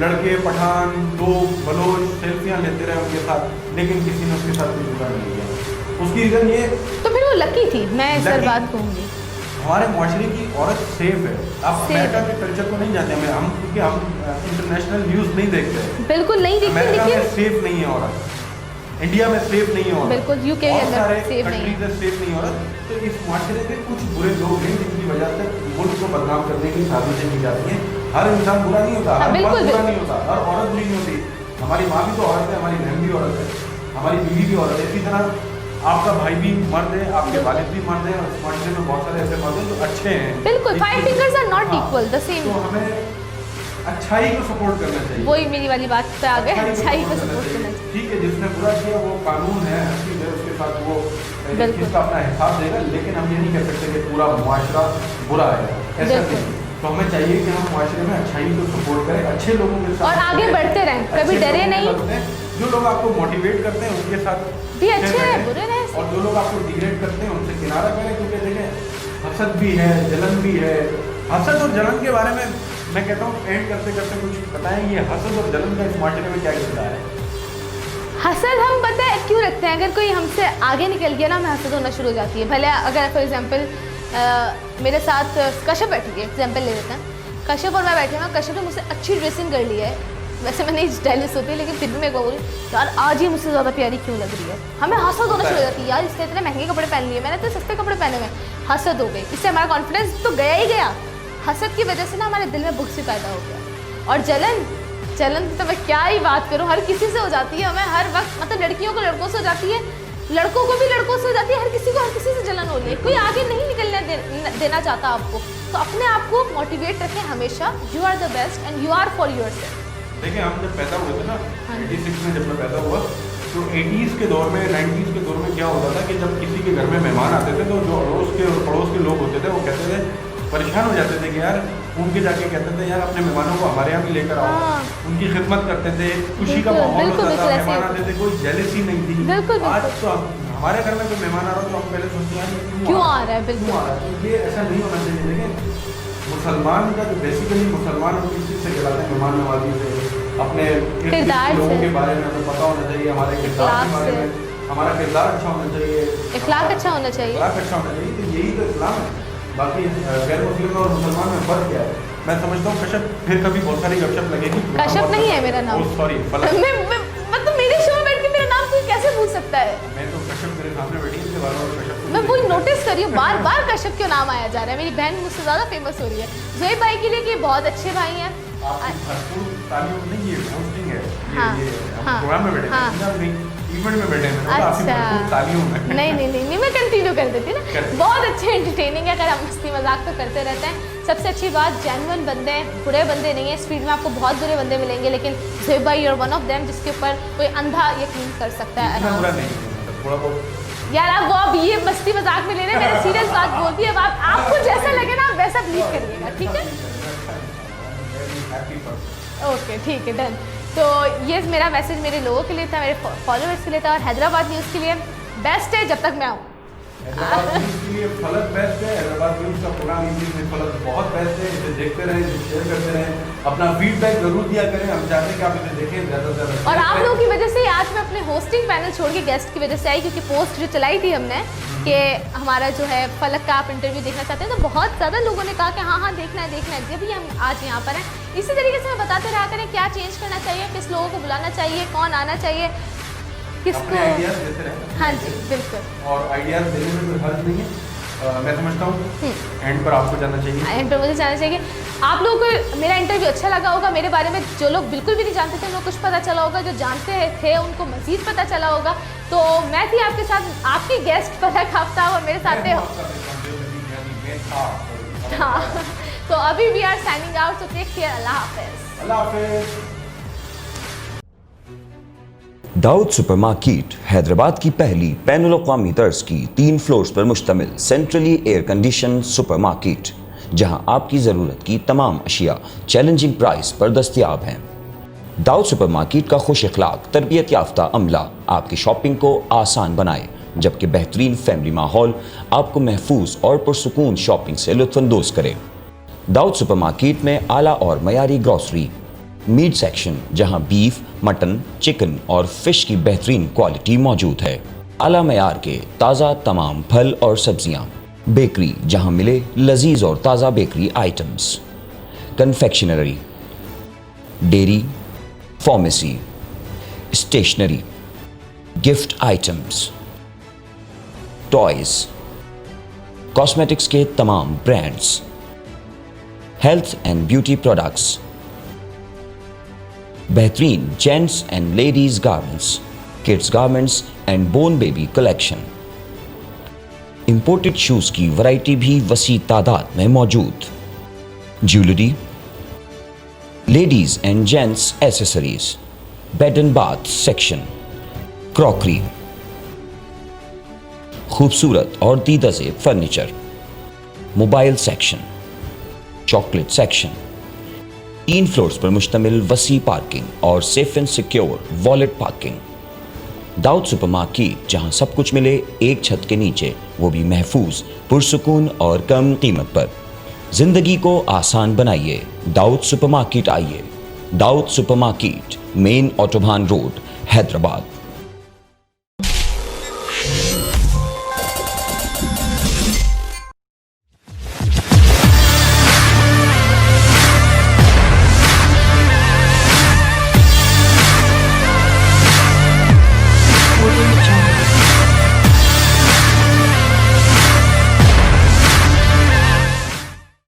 A: लड़के पठान लोग बलोच सेल्फियाँ लेते रहे उनके साथ, लेकिन किसी ने उसके साथ कोई बुरा नहीं किया। उसकी रीज़न ये,
B: तो फिर वो लकी थी, मैं इस पर बात कहूँगी।
A: हमारे माशरे की औरत सेफ है। आप अमेरिका के कल्चर को नहीं जानते, हम क्योंकि हम इंटरनेशनल न्यूज़ नहीं देखते,
B: बिल्कुल नहीं देखते,
A: अमेरिका
B: लेकिन
A: में सेफ नहीं है औरत, इंडिया में सेफ नहीं है औरत,
B: बिल्कुल यूके के अंदर सेफ नहीं है,
A: सेफ नहीं औरत। तो इस माशरे के कुछ बुरे लोग हैं जिनकी वजह से मुल्क को बदनाम करने की साजिशें की जाती हैं। हर इंसान बुरा नहीं होता, हर मर्द बुरा नहीं होता, हर औरत बुरी नहीं होती। हमारी माँ भी तो औरत है, हमारी बहन भी औरत है, हमारी बीवी भी औरत है, इसी तरह आपका भाई भी मर्द है, आपके वालिद भी मर्द है, और इस माशरे में बहुत सारे ऐसे मर्द हैं जो अच्छे हैं।
B: बिल्कुल, 5 fingers are not equal, the same।
A: तो हमें अच्छाई को सपोर्ट करना चाहिए,
B: वही मेरी वाली बात पे आ गए, अच्छाई को सपोर्ट करना चाहिए।
A: ठीक है, जिसने बुरा किया वो कानून है, ठीक है, उसके साथ वो इसका अपना हिसाब देगा, लेकिन हम ये नहीं कह सकते कि पूरा मुआशरा बुरा है, ऐसा नहीं। तो हमें चाहिए कि हम मुआशरे में अच्छाई को सपोर्ट करें, अच्छे लोगों के साथ
B: और आगे बढ़ते रहें, कभी डरे नहीं।
A: जो लोग आपको मोटिवेट करते हैं उनके साथ
B: भी अच्छे हैं, बुरे रहे,
A: और जो लोग आपको डिग्रेड करते हैं उनसे किनारा करें, क्योंकि देखें हसद भी है, जलन भी है। हसद और जलन के बारे में मैं कहता हूँ एंड करते करते कुछ बताएं, ये हसद और जलन का इस माशरे में क्या किरदार है?
B: हसद हम पता है क्यों रखते हैं, अगर कोई हमसे आगे निकल गया ना, हमें हसद होना शुरू हो जाती है। भले अगर फॉर एग्जांपल मेरे साथ कश्यप बैठी है, एग्जांपल ले लेते हैं, कश्यप और मैं बैठे हैं, कश्यप ने मुझसे अच्छी ड्रेसिंग कर ली है, वैसे मैं नहीं स्टाइलिश होती, लेकिन फिर भी मैं बोल यार आज ये मुझसे ज़्यादा प्यारी क्यों लग रही है, हमें हसद होना शुरू हो जाती है, यार इसने इतने महंगे कपड़े पहन लिए, मैंने तो सस्ते कपड़े पहने हुए, हसद हो गई। इससे हमारा कॉन्फिडेंस तो गया ही गया, हसद की वजह से ना हमारे दिल में बुक्स भी पैदा हो गया। और जलन तो मैं क्या ही बात करूँ, हर किसी से हो जाती है, हमें हर वक्त, मतलब लड़कियों को लड़कों से हो जाती है, लड़कों को भी लड़कों से हो जाती है, हर किसी से जलन हो रही है, कोई आगे नहीं निकलने देना चाहता आपको। तो अपने आप को मोटिवेट रखें हमेशा, you are the best and you are for yourself.
A: देखिए हम जब पैदा हुए थे ना 86 में, जब मैं पैदा हुआ तो 80s के दौर में 90s के दौर में क्या होता था कि जब किसी के घर में मेहमान आते थे तो जो अड़ोस के और पड़ोस के लोग होते थे वो कहते थे, परेशान हो जाते थे कि यार उनके जाके कहते थे यार अपने मेहमानों को हमारे यहाँ भी लेकर आओ, उनकी खिदमत करते थे, खुशी का माहौल होता था, मेहमान आते थे, कोई जेलसी नहीं थी। आज तो हमारे घर में कोई मेहमान आ रहा तो हम पहले सोचते हैं
B: क्यों आ रहा है, बिल्कुल आ रहा
A: है। तो ये ऐसा नहीं होना चाहिए। लेकिन मुसलमान का जो बेसिकली मुसलमान किस चीज़ से कहलाते हैं, मेहमान नवाजी से, अपने
B: किरदार
A: लोगों के बारे में हमें पता होना चाहिए, हमारे किरदार के बारे में, हमारा किरदार अच्छा होना चाहिए,
B: इखलाक अच्छा होना चाहिए,
A: इखलाक अच्छा होना चाहिए। तो यही तो इस्लाम है। बाकी गैर मुस्लिम और मुसलमान में फ़र्क क्या है? मैं समझता हूँ कश्यप फिर कभी बहुत सारी गपशप लगेगी।
B: कश्यप नहीं है मेरा नाम।
A: सॉरी फलक।
B: मतलब मेरे शो में बैठ के मेरा नाम कोई कैसे पूछ सकता है?
A: मैं तो कश्यप मेरे सामने बैठी इसके बारे में कश्यप।
B: मैं वही नोटिस कर रही हूँ, बार बार कश्यप क्यों नाम आया जा रहा है। मेरी बहन मुझसे ज़्यादा फेमस हो रही है। ज़ोएब भाई के लिए कि बहुत अच्छे भाई हैं।
A: आपकी भरपूर तालियों नहीं, ये होस्टिंग है,
B: हाँ,
A: ये हम
B: हाँ,
A: प्रोग्राम में बैठे
B: हाँ।
A: हैं, इवेंट में बैठे हैं, तो आपकी भरपूर तालियों में।
B: नहीं मैं कंटिन्यू कर देती ना।
A: कर।
B: बहुत अच्छे एंटरटेनिंग है, अगर हम मस्ती मजाक तो करते रहते हैं। सबसे अच्छी बात जेन्युइन बंदे हैं, बुरे बंदे नहीं है। इस फील्ड में आपको बहुत बुरे बंदे मिलेंगे, लेकिन ज़ोएब भाई यूर वन ऑफ देम, जिसके ऊपर कोई अंधा यकीन कर सकता है।
A: इतना बुरा नहीं है, मतलब थोड़ा बहुत।
B: यार अब वो अब ये मस्ती मजाक में ले रहे हैं, मैंने सीरियस बात बोलती है। अब आपको जैसा लगे ना आप वैसा बिलीव करिएगा, ठीक है? ओके ठीक है, डन। तो ये मेरा मैसेज मेरे लोगों के लिए था, मेरे फॉलोअर्स के लिए था, और हैदराबाद न्यूज़ के लिए बेस्ट है जब तक मैं आऊँ।
A: हैदराबाद न्यूज़ के लिए फलक बेस्ट है। हैदराबाद न्यूज़ का प्रोग्राम इवनिंग में फलक बहुत बेस्ट है। इसे देखते रहें, इसे शेयर करते रहें, अपना फीडबैक जरूर दिया करें। हम चाहते हैं कि आप इसे देखें ज़्यादा से ज़्यादा।
B: और आप लोगों की वजह से आज मैं अपने होस्टिंग पैनल छोड़ के गेस्ट की वजह से आई, क्योंकि पोस्ट जो चलाई थी हमने कि हमारा जो है फलक का आप इंटरव्यू देखना चाहते हैं, तो बहुत ज़्यादा लोगों ने कहा कि हाँ देखना है। जब भी हम आज यहाँ पर हैं, इसी तरीके से मैं बताते रहा करें क्या चेंज करना चाहिए, किस लोगों को बुलाना चाहिए, कौन आना चाहिए, किसको।
A: आइडियाज़ देते रहें।
B: हाँ जी बिल्कुल।
A: और आइडियाज़ देने में कोई हर्ज नहीं है। मैं समझता हूँ एंड पर आपको जाना चाहिए।
B: एंड पर मुझे जाना चाहिए। आप लोगों को मेरा इंटरव्यू अच्छा लगा होगा। मेरे बारे में जो लोग बिल्कुल भी नहीं जानते थे उनको कुछ पता चला होगा, जो जानते थे उनको मज़ीद पता चला होगा। तो मैं थी आपके साथ, आपकी गेस्ट फलक आफ्ताब, और मेरे साथ थे। हाँ तो अभी वी आर साइनिंग आउट, तो टेक केयर, अल्लाह हाफिज़।
A: अल्लाह हाफिज़।
C: दाऊद सुपरमार्केट हैदराबाद की पहली बैनुल-अक़वामी तर्ज की 3 फ्लोर्स पर मुश्तमिल सेंट्रली एयर कंडीशन सुपरमार्केट, जहां आपकी ज़रूरत की तमाम अशिया चैलेंजिंग प्राइस पर दस्तयाब हैं। दाऊद सुपरमार्केट का खुश अखलाक तरबियत याफ्ता अमला आपकी शॉपिंग को आसान बनाए, जबकि बेहतरीन फैमिली माहौल आपको महफूज और पुरसुकून शॉपिंग से लुत्फ़अंदोज़ करे। दाऊद सुपरमार्केट में आला और मयारी ग्रॉसरी, मीट सेक्शन जहां बीफ, मटन, चिकन और फिश की बेहतरीन क्वालिटी मौजूद है, आला मयार के ताज़ा तमाम फल और सब्जियां, बेकरी जहां मिले लजीज और ताज़ा bakery items, confectionery, dairy, pharmacy, stationery, gift items, toys, cosmetics के तमाम brands, health and beauty products, बेहतरीन gents and ladies garments, kids garments and born baby collection, imported shoes की वैरायटी भी वसी तादाद में मौजूद, jewellery, ladies and gents accessories, bed and bath section, crockery, खूबसूरत और दीदाज़ेब furniture, mobile section, chocolate section, 3 floors पर मुश्तमिल वसी पार्किंग और safe and secure wallet parking. Dawood supermarket, जहां सब कुछ मिले एक छत के नीचे, वो भी महफूज, पुरसुकून और कम कीमत पर। जिंदगी को आसान बनाइए, दाऊद सुपरमार्केट आइए। Dawood supermarket, main Autobahn road, Hyderabad.